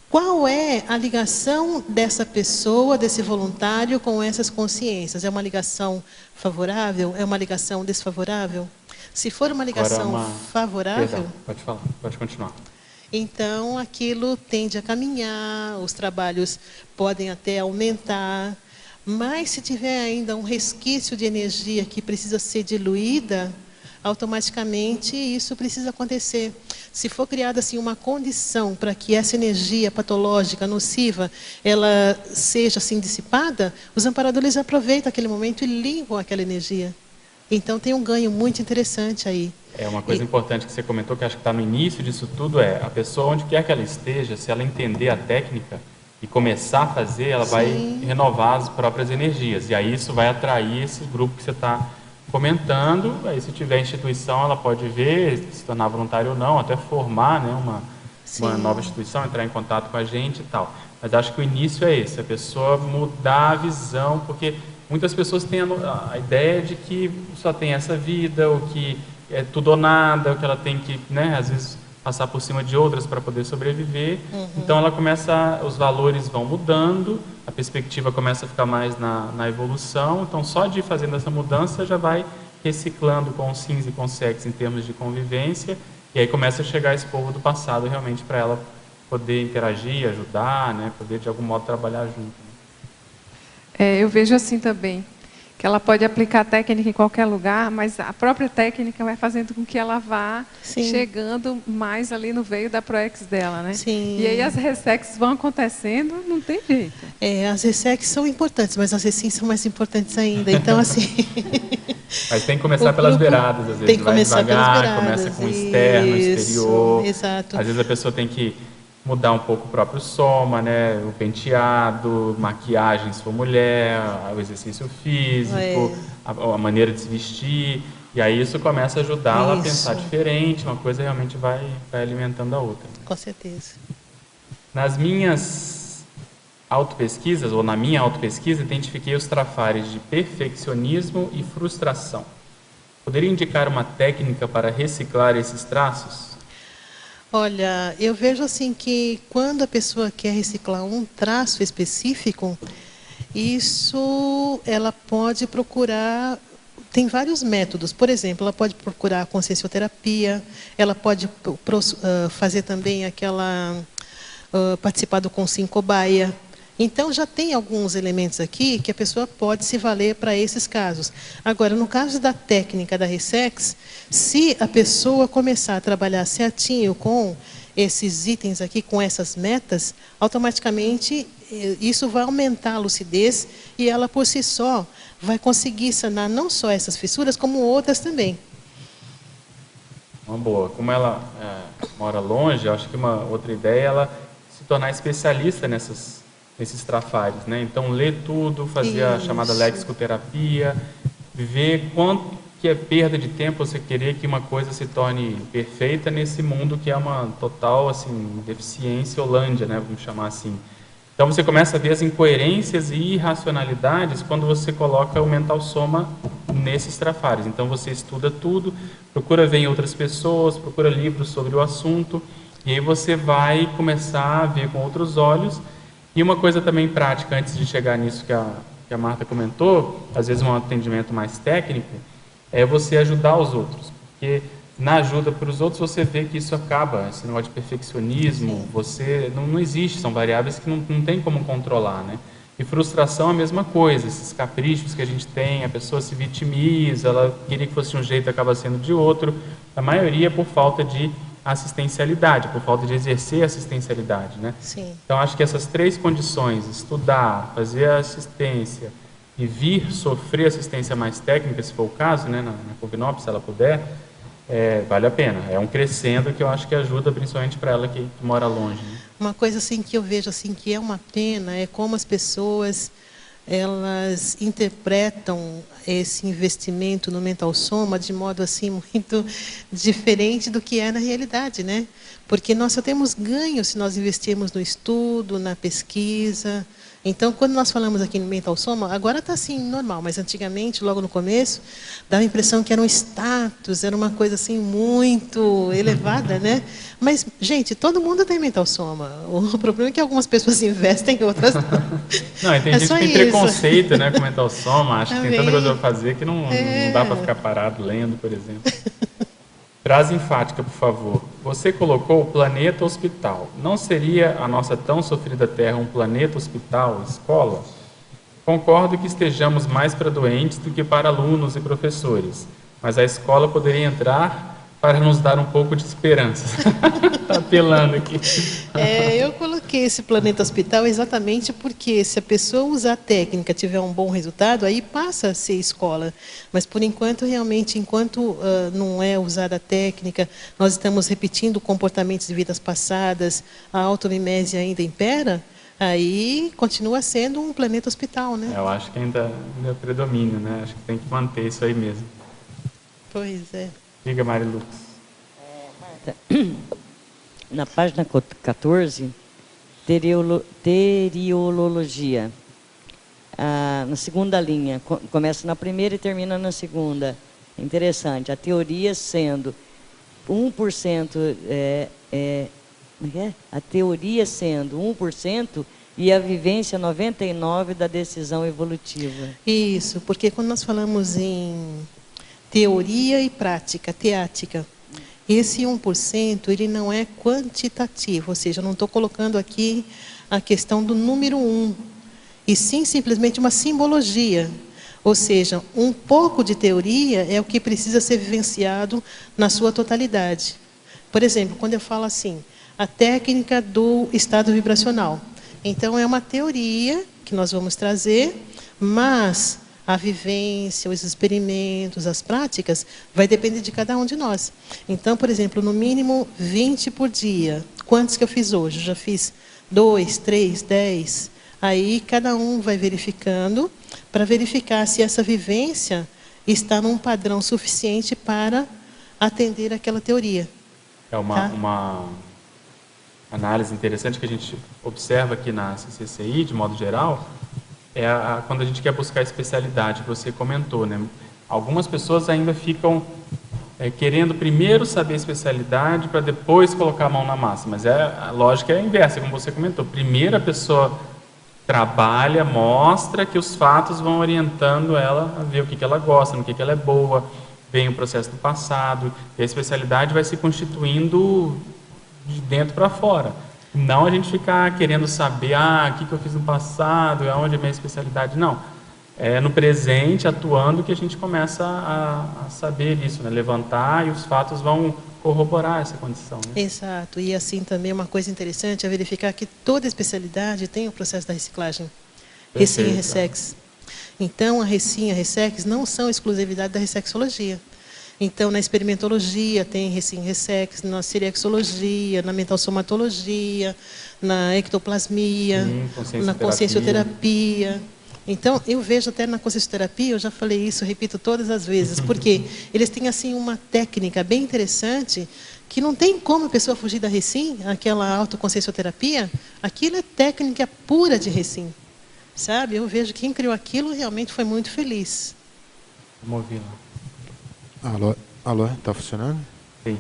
qual é a ligação dessa pessoa, desse voluntário, com essas consciências? É uma ligação favorável? É uma ligação desfavorável? Se for uma ligação favorável... Perdão, pode falar, pode continuar. Então, aquilo tende a caminhar, os trabalhos podem até aumentar, mas se tiver ainda um resquício de energia que precisa ser diluída, automaticamente isso precisa acontecer. Se for criada assim uma condição para que essa energia patológica, nociva, ela seja assim dissipada, os amparadores aproveitam aquele momento e limpam aquela energia. Então tem um ganho muito interessante aí. É uma coisa importante que você comentou, que acho que está no início disso tudo, é a pessoa, onde quer que ela esteja, se ela entender a técnica e começar a fazer, ela vai renovar as próprias energias. E aí isso vai atrair esse grupo que você está comentando. Aí se tiver instituição, ela pode ver, se tornar voluntário ou não, até formar, né, uma nova instituição, entrar em contato com a gente e tal. Mas acho que o início é esse, a pessoa mudar a visão, porque muitas pessoas têm a ideia de que só tem essa vida, ou que é tudo ou nada, ou que ela tem que, né, às vezes, passar por cima de outras para poder sobreviver. Então, ela começa, os valores vão mudando, a perspectiva começa a ficar mais na evolução. Então, só de ir fazendo essa mudança, já vai reciclando com os sims e com os sex em termos de convivência, e aí começa a chegar esse povo do passado realmente para ela poder interagir, ajudar, né, poder de algum modo trabalhar junto. Eu vejo assim também, que ela pode aplicar a técnica em qualquer lugar, mas a própria técnica vai fazendo com que ela vá chegando mais ali no veio da ProEx dela, né? Sim. E aí as ressex vão acontecendo, não tem jeito. As ressex são importantes, mas as resins são mais importantes ainda. Então, assim... Mas tem que começar pelas beiradas, às vezes. Tem que começar pelas beiradas. Começa com o externo, o exterior. Exato. Às vezes a pessoa tem que mudar um pouco o próprio soma, né? O penteado, maquiagem se for mulher, o exercício físico, a maneira de se vestir. E aí isso começa a ajudá-la a pensar diferente, uma coisa realmente vai alimentando a outra. Com certeza. Nas minhas autopesquisas, ou na minha autopesquisa, identifiquei os trafares de perfeccionismo e frustração. Poderia indicar uma técnica para reciclar esses traços? Olha, eu vejo assim que quando a pessoa quer reciclar um traço específico, isso ela pode procurar, tem vários métodos. Por exemplo, ela pode procurar a consciencioterapia, ela pode fazer também participar do Consim Cobaia. Então, já tem alguns elementos aqui que a pessoa pode se valer para esses casos. Agora, no caso da técnica da Ressex, se a pessoa começar a trabalhar certinho com esses itens aqui, com essas metas, automaticamente isso vai aumentar a lucidez e ela, por si só, vai conseguir sanar não só essas fissuras, como outras também. Uma boa. Como ela mora longe, eu acho que uma outra ideia é ela se tornar especialista nesses trafares, né? Então, ler tudo, fazer a chamada lexicoterapia, ver quanto que é perda de tempo você querer que uma coisa se torne perfeita nesse mundo que é uma total, assim, deficiência Holândia, né? Vamos chamar assim. Então, você começa a ver as incoerências e irracionalidades quando você coloca o mental soma nesses trafares. Então, você estuda tudo, procura ver em outras pessoas, procura livros sobre o assunto, e aí você vai começar a ver com outros olhos. E uma coisa também prática, antes de chegar nisso que a Marta comentou, às vezes um atendimento mais técnico, é você ajudar os outros. Porque na ajuda para os outros você vê que isso acaba, esse negócio de perfeccionismo, não existe, são variáveis que não tem como controlar, né? E frustração é a mesma coisa, esses caprichos que a gente tem, a pessoa se vitimiza, ela queria que fosse de um jeito e acaba sendo de outro. A maioria é por falta de assistencialidade, por falta de exercer assistencialidade, né? Sim. Então, acho que essas 3 condições, estudar, fazer a assistência e vir sofrer assistência mais técnica, se for o caso, né, na Covinop, se ela puder, vale a pena. É um crescendo que eu acho que ajuda, principalmente para ela que mora longe, né? Uma coisa assim que eu vejo assim que é uma pena é como as pessoas elas interpretam esse investimento no Mental Soma de modo assim muito diferente do que é na realidade, né? Porque nós só temos ganho se nós investirmos no estudo, na pesquisa. Então, quando nós falamos aqui no Mental Soma, agora está assim normal, mas antigamente, logo no começo, dava a impressão que era um status, era uma coisa assim muito elevada, né? Mas, gente, todo mundo tem Mental Soma. O problema é que algumas pessoas investem e outras não. Não, e tem gente que tem preconceito, né, com Mental Soma, acha que tem tanta coisa para fazer que não dá para ficar parado lendo, por exemplo. Frase enfática, por favor. Você colocou o planeta hospital. Não seria a nossa tão sofrida Terra um planeta hospital, escola? Concordo que estejamos mais para doentes do que para alunos e professores, mas a escola poderia entrar para nos dar um pouco de esperança. Está apelando aqui. Eu coloquei esse planeta hospital exatamente porque se a pessoa usar a técnica, tiver um bom resultado, aí passa a ser escola. Mas, por enquanto, realmente, enquanto não é usada a técnica, nós estamos repetindo comportamentos de vidas passadas, a automimese ainda impera, aí continua sendo um planeta hospital, né? Eu acho que ainda predomina, né? Acho que tem que manter isso aí mesmo. Pois é. Diga, Marilux. Marta, na página 14, teriologia. Na segunda linha, começa na primeira e termina na segunda. Interessante. A teoria sendo 1%, a teoria sendo 1% e a vivência 99% da decisão evolutiva. Isso, porque quando nós falamos em teoria e prática, teática, esse 1%, ele não é quantitativo, ou seja, eu não estou colocando aqui a questão do número 1, e sim simplesmente uma simbologia, ou seja, um pouco de teoria é o que precisa ser vivenciado na sua totalidade. Por exemplo, quando eu falo assim, a técnica do estado vibracional, então é uma teoria que nós vamos trazer, mas a vivência, os experimentos, as práticas, vai depender de cada um de nós. Então, por exemplo, no mínimo 20 por dia. Quantos que eu fiz hoje? Eu já fiz 2, 3, 10. Aí cada um vai verificando para verificar se essa vivência está num padrão suficiente para atender aquela teoria. É uma análise interessante que a gente observa aqui na CCCI, de modo geral, quando a gente quer buscar a especialidade que você comentou, né? Algumas pessoas ainda ficam querendo primeiro saber a especialidade para depois colocar a mão na massa, mas a lógica é a inversa, como você comentou. Primeiro a pessoa trabalha, mostra que os fatos vão orientando ela a ver o que ela gosta, no que ela é boa, vem o processo do passado, e a especialidade vai se constituindo de dentro para fora. Não a gente ficar querendo saber, o que eu fiz no passado, aonde é a minha especialidade. Não. É no presente, atuando, que a gente começa a saber isso, né? Levantar e os fatos vão corroborar essa condição. Né? Exato. E assim também uma coisa interessante é verificar que toda especialidade tem o processo da reciclagem. Recim e Ressex. Então, a Recim e a Ressex não são exclusividade da Ressexologia. Então, na experimentologia tem Recim e Ressex, na serexologia, na mental-somatologia, na ectoplasmia, na consciencioterapia. Então, eu vejo até na consciencioterapia, eu já falei isso, repito todas as vezes, porque eles têm assim uma técnica bem interessante, que não tem como a pessoa fugir da Recim, aquela autoconsciencioterapia, aquilo é técnica pura de Recim. Sabe? Eu vejo que quem criou aquilo realmente foi muito feliz. Vamos ouvir lá. Alô, está funcionando? Sim.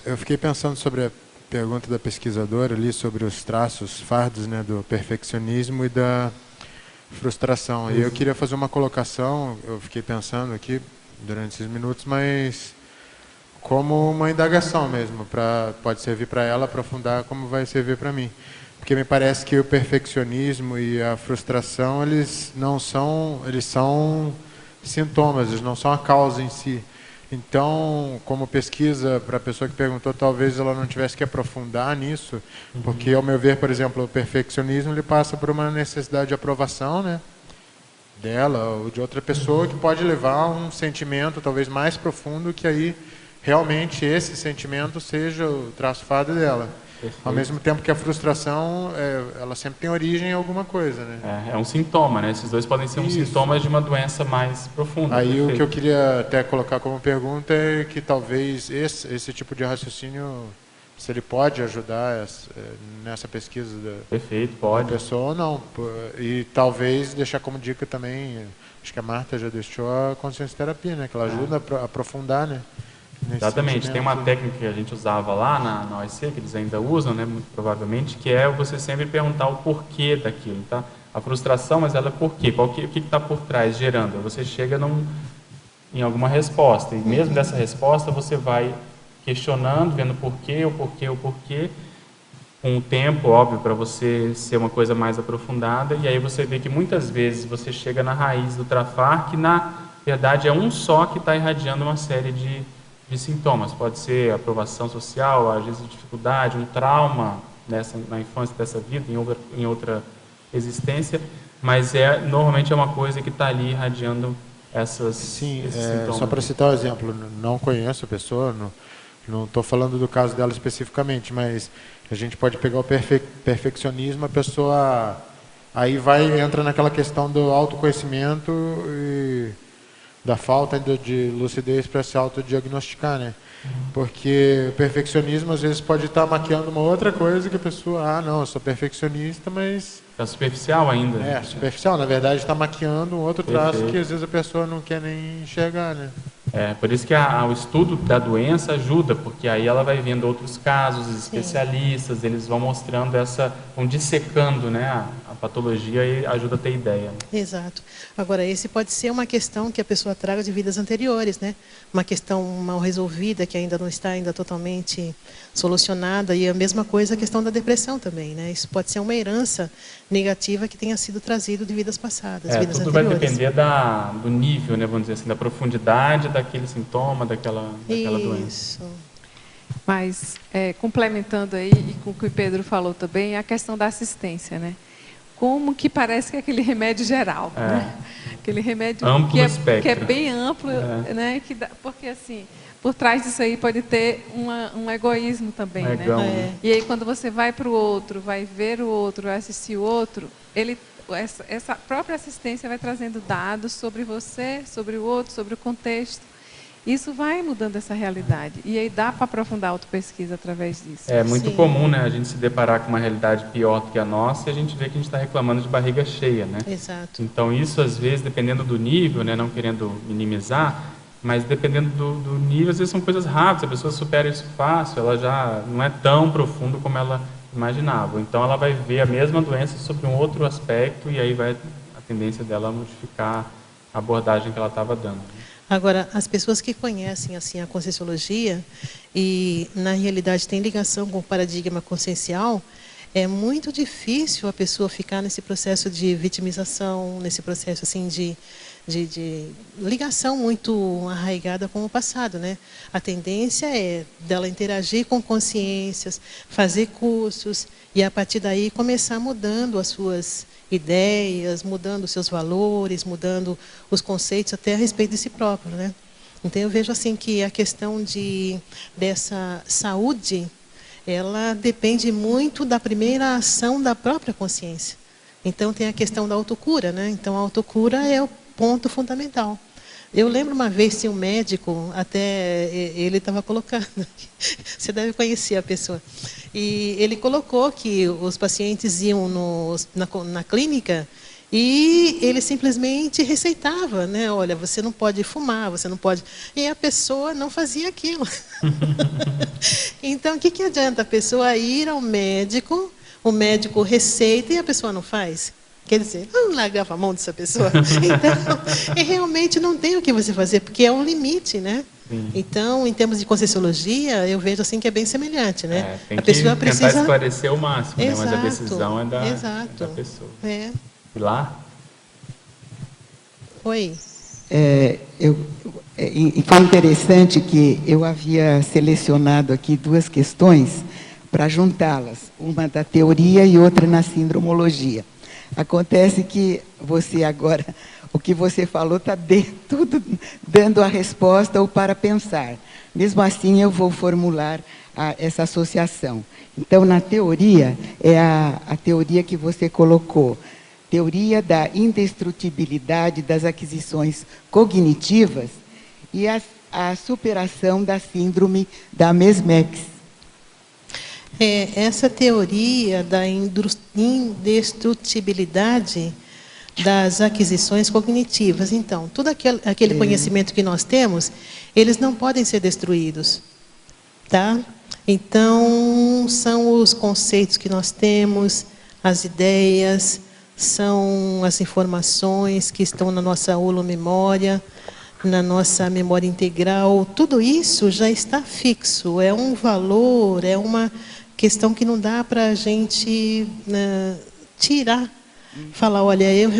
Eu fiquei pensando sobre a pergunta da pesquisadora ali, sobre os traços, fardos, né, do perfeccionismo e da frustração. E eu queria fazer uma colocação, eu fiquei pensando aqui durante esses minutos, mas como uma indagação mesmo, pode servir para ela aprofundar como vai servir para mim. Porque me parece que o perfeccionismo e a frustração, eles são sintomas, eles não são a causa em si. Então, como pesquisa, para a pessoa que perguntou, talvez ela não tivesse que aprofundar nisso, porque, ao meu ver, por exemplo, o perfeccionismo ele passa por uma necessidade de aprovação, né, dela ou de outra pessoa, que pode levar a um sentimento talvez mais profundo, que aí realmente esse sentimento seja o traço fado dela. Perfeito. Ao mesmo tempo que a frustração, ela sempre tem origem em alguma coisa, né? É um sintoma, né? Esses dois podem ser sintomas de uma doença mais profunda. Aí perfeito. O que eu queria até colocar como pergunta é que talvez esse tipo de raciocínio, se ele pode ajudar nessa pesquisa perfeito, pode. da pessoa ou não. E talvez deixar como dica também, acho que a Marta já deixou a consciência terapia, né? Que ela ajuda a aprofundar, né? Exatamente, tem uma técnica que a gente usava lá na OIC, que eles ainda usam, né, muito provavelmente, que é você sempre perguntar o porquê daquilo, tá? A frustração, mas ela é por quê? O que está por trás gerando? Você chega em alguma resposta, e mesmo dessa resposta você vai questionando, vendo o porquê, com o tempo, óbvio, para você ser uma coisa mais aprofundada, e aí você vê que muitas vezes você chega na raiz do trafar, que na verdade é um só que está irradiando uma série de sintomas. Pode ser aprovação social, às vezes dificuldade, um trauma na infância dessa vida, em outra existência, mas normalmente é uma coisa que está ali irradiando esses sintomas. Só para citar um exemplo, não conheço a pessoa, não estou falando do caso dela especificamente, mas a gente pode pegar o perfeccionismo, a pessoa aí entra naquela questão do autoconhecimento e da falta de lucidez para se autodiagnosticar, né? Porque o perfeccionismo às vezes pode estar maquiando uma outra coisa que a pessoa, não, eu sou perfeccionista, mas... Está superficial ainda. Superficial, na verdade está maquiando um outro traço que às vezes a pessoa não quer nem enxergar, né? Por isso que o estudo da doença ajuda, porque aí ela vai vendo outros casos, os especialistas, eles vão mostrando vão dissecando, né, a patologia e ajuda a ter ideia. Exato. Agora, esse pode ser uma questão que a pessoa traga de vidas anteriores, né? Uma questão mal resolvida, que ainda não está totalmente solucionada, e a mesma coisa a questão da depressão também, né? Isso pode ser uma herança negativa que tenha sido trazido de vidas passadas, vidas tudo anteriores. vai depender do nível, né, vamos dizer assim, da profundidade daquele sintoma, daquela doença. Mas, complementando aí, e com o que o Pedro falou também, a questão da assistência, né? Como que parece que é aquele remédio geral, né? Aquele remédio que é bem amplo, né? Porque, assim, por trás disso aí pode ter um egoísmo também, né? E aí, quando você vai para o outro, vai ver o outro, vai assistir o outro, essa própria assistência vai trazendo dados sobre você, sobre o outro, sobre o contexto. Isso vai mudando essa realidade. E aí dá para aprofundar a autopesquisa através disso. É muito comum, né, a gente se deparar com uma realidade pior do que a nossa e a gente vê que a gente está reclamando de barriga cheia, né? Exato. Então isso, às vezes, dependendo do nível, né, não querendo minimizar, mas dependendo do nível, às vezes são coisas rápidas, a pessoa supera isso fácil, ela já não é tão profundo como ela imaginava. Então ela vai ver a mesma doença sobre um outro aspecto e aí a tendência dela a modificar a abordagem que ela estava dando. Agora, as pessoas que conhecem assim a Conscienciologia e na realidade tem ligação com o paradigma consciencial, é muito difícil a pessoa ficar nesse processo de vitimização, nesse processo assim de ligação muito arraigada com o passado, né? A tendência é dela interagir com consciências, fazer cursos e a partir daí começar mudando as suas ideias, mudando os seus valores, mudando os conceitos até a respeito de si próprio, né? Então eu vejo assim que a questão dessa saúde, ela depende muito da primeira ação da própria consciência. Então tem a questão da autocura, né? Então a autocura é o ponto fundamental. Eu lembro uma vez tinha um médico, até ele estava colocando, você deve conhecer a pessoa, e ele colocou que os pacientes iam na clínica e ele simplesmente receitava, né? Olha, você não pode fumar, você não pode... E a pessoa não fazia aquilo. Então, o que adianta a pessoa ir ao médico, o médico receita e a pessoa não faz? Quer dizer, não largava a mão dessa pessoa. Então, e realmente não tem o que você fazer, porque é um limite, né? Sim. Então, em termos de Conscienciologia, eu vejo assim que é bem semelhante, né? Tem a pessoa que precisa tentar esclarecer o máximo, exato, né? Mas a decisão é da pessoa. E lá? Oi. Foi interessante que eu havia selecionado aqui 2 questões para juntá-las, uma da teoria e outra na sindromologia. Acontece que você agora, o que você falou está tudo dando a resposta ou para pensar. Mesmo assim, eu vou formular essa associação. Então, na teoria, é a teoria que você colocou, teoria da indestrutibilidade das aquisições cognitivas e a superação da síndrome da Mesmex. Essa teoria da indestrutibilidade das aquisições cognitivas. Então, todo aquele conhecimento que nós temos, eles não podem ser destruídos. Tá? Então, são os conceitos que nós temos, as ideias, são as informações que estão na nossa holomemória, na nossa memória integral. Tudo isso já está fixo, é um valor, é uma questão que não dá para a gente tirar. Falar, olha, eu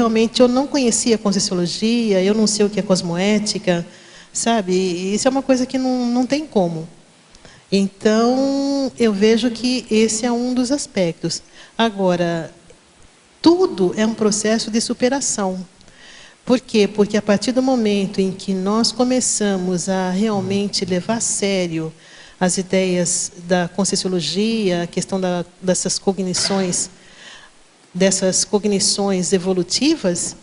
não conhecia a Conscienciologia, eu não sei o que é cosmoética, sabe? E isso é uma coisa que não tem como. Então, eu vejo que esse é um dos aspectos. Agora, tudo é um processo de superação. Por quê? Porque a partir do momento em que nós começamos a realmente levar a sério as ideias da Conscienciologia, a questão dessas cognições evolutivas,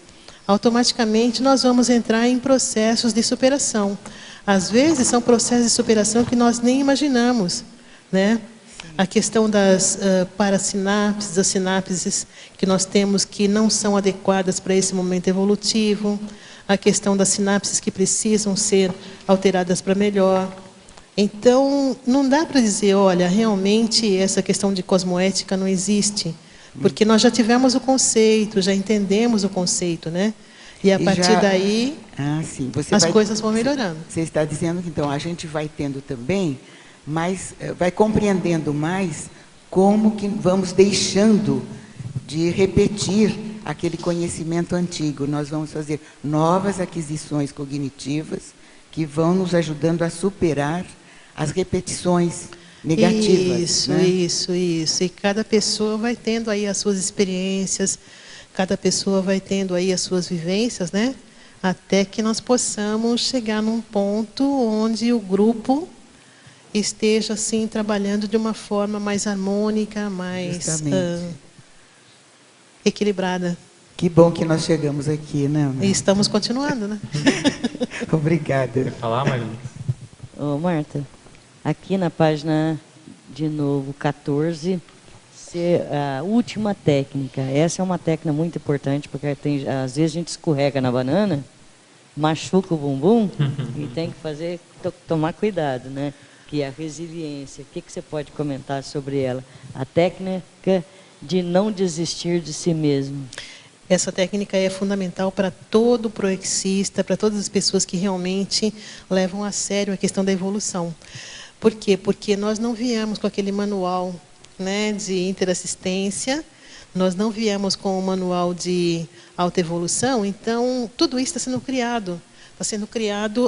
automaticamente nós vamos entrar em processos de superação. Às vezes são processos de superação que nós nem imaginamos, né? A questão das parasinapses, das sinapses que nós temos que não são adequadas para esse momento evolutivo, a questão das sinapses que precisam ser alteradas para melhor. Então, não dá para dizer, olha, realmente essa questão de cosmoética não existe, porque nós já tivemos o conceito, já entendemos o conceito, né? E a partir daí, as coisas vão melhorando. Você está dizendo que, então, a gente vai tendo também, vai compreendendo mais como que vamos deixando de repetir aquele conhecimento antigo. Nós vamos fazer novas aquisições cognitivas que vão nos ajudando a superar as repetições negativas. Isso, né? isso. E cada pessoa vai tendo aí as suas experiências, cada pessoa vai tendo aí as suas vivências, né? Até que nós possamos chegar num ponto onde o grupo esteja assim trabalhando de uma forma mais harmônica, mais equilibrada. Que bom que nós chegamos aqui, né? E estamos continuando, né? Obrigada. Quer falar, Maria? Ô, Marta, aqui na página, de novo, 14, a última técnica. Essa é uma técnica muito importante, porque às vezes a gente escorrega na banana, machuca o bumbum, e tem que tomar cuidado, né? Que é a resiliência. O que você pode comentar sobre ela? A técnica de não desistir de si mesmo. Essa técnica é fundamental para todo proexista, para todas as pessoas que realmente levam a sério a questão da evolução. Por quê? Porque nós não viemos com aquele manual, né, de interassistência, nós não viemos com o manual de autoevolução, então tudo isso está sendo criado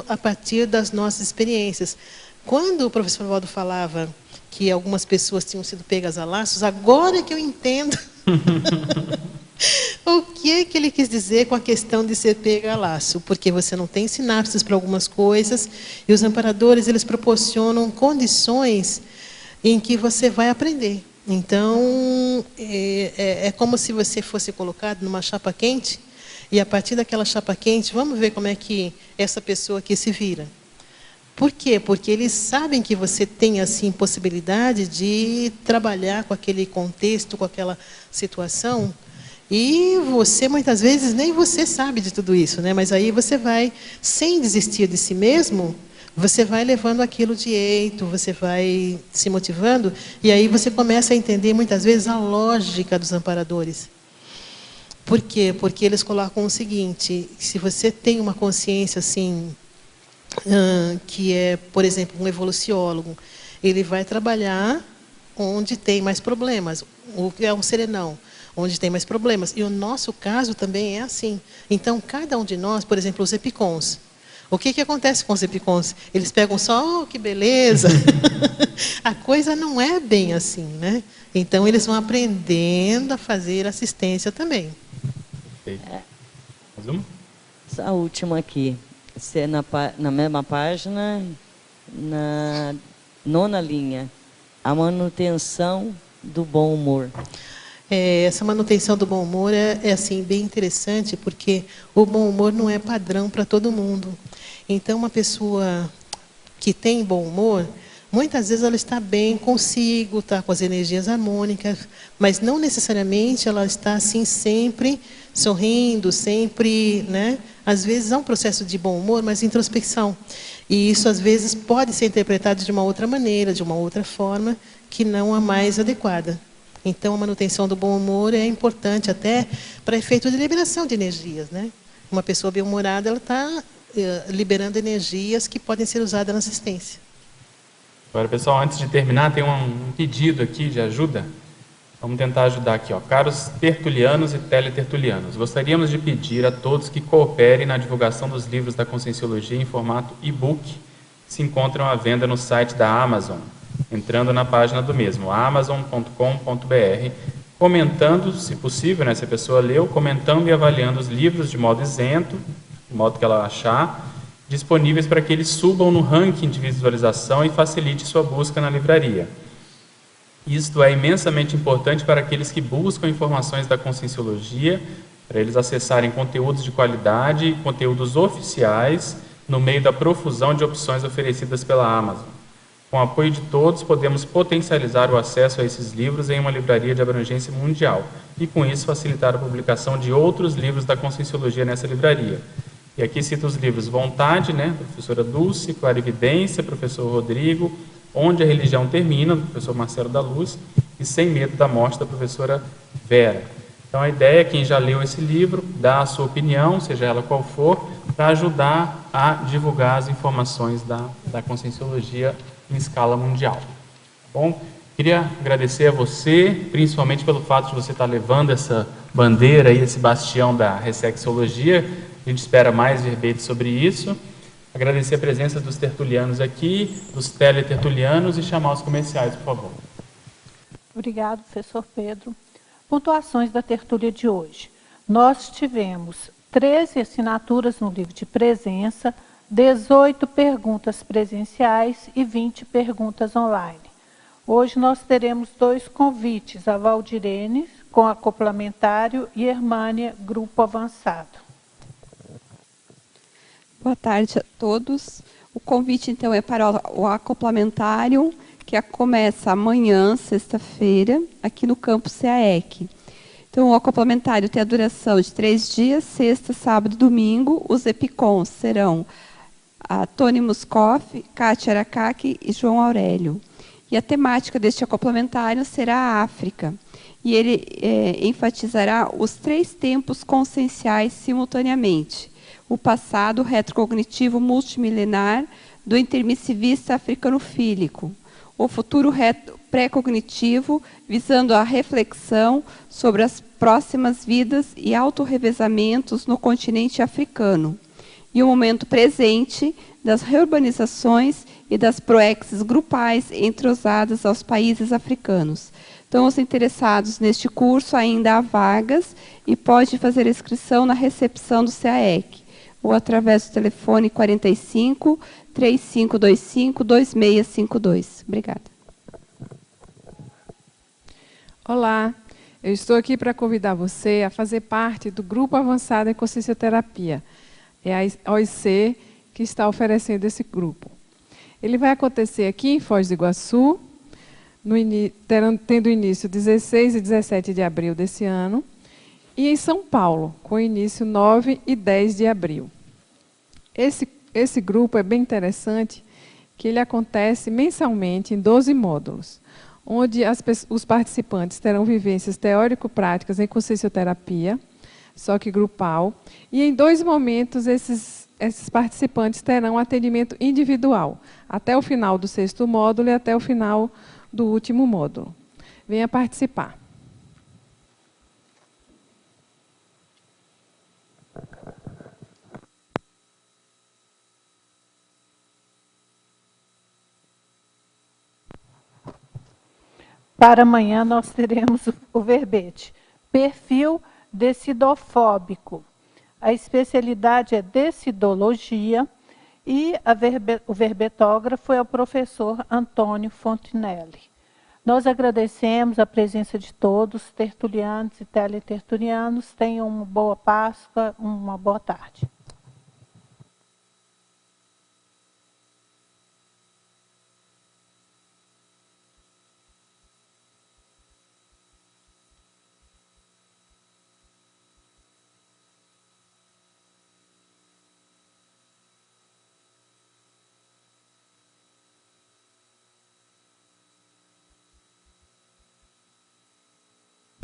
a partir das nossas experiências. Quando o professor Valdo falava que algumas pessoas tinham sido pegas a laços, agora é que eu entendo o que ele quis dizer com a questão de ser pega a laço, porque você não tem sinapses para algumas coisas, e os amparadores, eles proporcionam condições em que você vai aprender. Então, é como se você fosse colocado numa chapa quente, e a partir daquela chapa quente, vamos ver como é que essa pessoa aqui se vira. Por quê? Porque eles sabem que você tem, assim, possibilidade de trabalhar com aquele contexto, com aquela situação, e você, muitas vezes, nem você sabe de tudo isso, né? Mas aí você vai, sem desistir de si mesmo, você vai levando aquilo de jeito, você vai se motivando, e aí você começa a entender, muitas vezes, a lógica dos amparadores. Por quê? Porque eles colocam o seguinte: se você tem uma consciência assim, que é, por exemplo, um evoluciólogo, ele vai trabalhar onde tem mais problemas, o que é um serenão, onde tem mais problemas. E o nosso caso também é assim. Então, cada um de nós, por exemplo, os epicons. O que acontece com os epicons? Eles pegam só, oh, que beleza. A coisa não é bem assim, né? Então, eles vão aprendendo a fazer assistência também. Mais uma? A última aqui. Você na mesma página, na 9ª linha. A manutenção do bom humor. Essa manutenção do bom humor é assim, bem interessante, porque o bom humor não é padrão para todo mundo. Então, uma pessoa que tem bom humor, muitas vezes ela está bem consigo, está com as energias harmônicas, mas não necessariamente ela está assim sempre sorrindo, sempre, né? Às vezes há um processo de bom humor, mas introspecção. E isso, às vezes, pode ser interpretado de uma outra maneira, de uma outra forma, que não a mais adequada. Então, a manutenção do bom humor é importante até para efeito de liberação de energias, né? Uma pessoa bem-humorada, ela está liberando energias que podem ser usadas na assistência. Agora, pessoal, antes de terminar, tem um pedido aqui de ajuda. Vamos tentar ajudar aqui, ó. Caros tertulianos e teletertulianos, gostaríamos de pedir a todos que cooperem na divulgação dos livros da Conscienciologia em formato e-book, que se encontram à venda no site da Amazon, entrando na página do mesmo, amazon.com.br, comentando, se possível, né, se a pessoa leu, comentando e avaliando os livros de modo isento, de modo que ela achar, disponíveis para que eles subam no ranking de visualização e facilite sua busca na livraria. Isto é imensamente importante para aqueles que buscam informações da Conscienciologia, para eles acessarem conteúdos de qualidade e conteúdos oficiais no meio da profusão de opções oferecidas pela Amazon. Com o apoio de todos, podemos potencializar o acesso a esses livros em uma livraria de abrangência mundial e, com isso, facilitar a publicação de outros livros da Conscienciologia nessa livraria. E aqui cito os livros Vontade, né, da professora Dulce, Clarividência, professor Rodrigo, Onde a Religião Termina, do professor Marcelo da Luz, e Sem Medo da Morte, da professora Vera. Então, a ideia é, quem já leu esse livro, dar a sua opinião, seja ela qual for, para ajudar a divulgar as informações da Conscienciologia em escala mundial. Bom, queria agradecer a você, principalmente pelo fato de você estar levando essa bandeira e esse bastião da Ressexologia. A gente espera mais verbetes sobre isso. Agradecer a presença dos tertulianos aqui, dos teletertulianos, e chamar os comerciais, por favor. Obrigado, professor Pedro. Pontuações da tertúlia de hoje. Nós tivemos 13 assinaturas no livro de presença, 18 perguntas presenciais e 20 perguntas online. Hoje nós teremos 2 convites, a Valdirene, com acoplamentário, e Hermânia, grupo avançado. Boa tarde a todos. O convite, então, é para o acoplamentário, que começa amanhã, sexta-feira, aqui no campus CAEC. Então, o acoplamentário tem a duração de 3 dias, sexta, sábado e domingo. Os epicons serão a Tony Muscoff, Kátia Aracaki e João Aurélio. E a temática deste acoplamentário será a África. E ele enfatizará os 3 tempos conscienciais simultaneamente: o passado retrocognitivo multimilenar do intermissivista africano-fílico, o futuro pré-cognitivo visando a reflexão sobre as próximas vidas e autorrevezamentos no continente africano, e o momento presente das reurbanizações e das proexes grupais entrosadas aos países africanos. Então, os interessados neste curso, ainda há vagas e pode fazer inscrição na recepção do CAEC, ou através do telefone 45 3525 2652. Obrigada. Olá, eu estou aqui para convidar você a fazer parte do Grupo Avançado em Consciencioterapia. É a OIC que está oferecendo esse grupo. Ele vai acontecer aqui em Foz do Iguaçu, tendo início 16 e 17 de abril desse ano, e em São Paulo, com início 9 e 10 de abril. Esse grupo é bem interessante, que ele acontece mensalmente em 12 módulos, onde os participantes terão vivências teórico-práticas em consciencioterapia, só que grupal. E em 2 momentos, esses participantes terão atendimento individual, até o final do 6º módulo e até o final do último módulo. Venha participar. Para amanhã nós teremos o verbete. Perfil decidofóbico. A especialidade é decidologia e o verbetógrafo é o professor Antônio Fontinelli. Nós agradecemos a presença de todos, tertulianos e teletertulianos. Tenham uma boa Páscoa, uma boa tarde.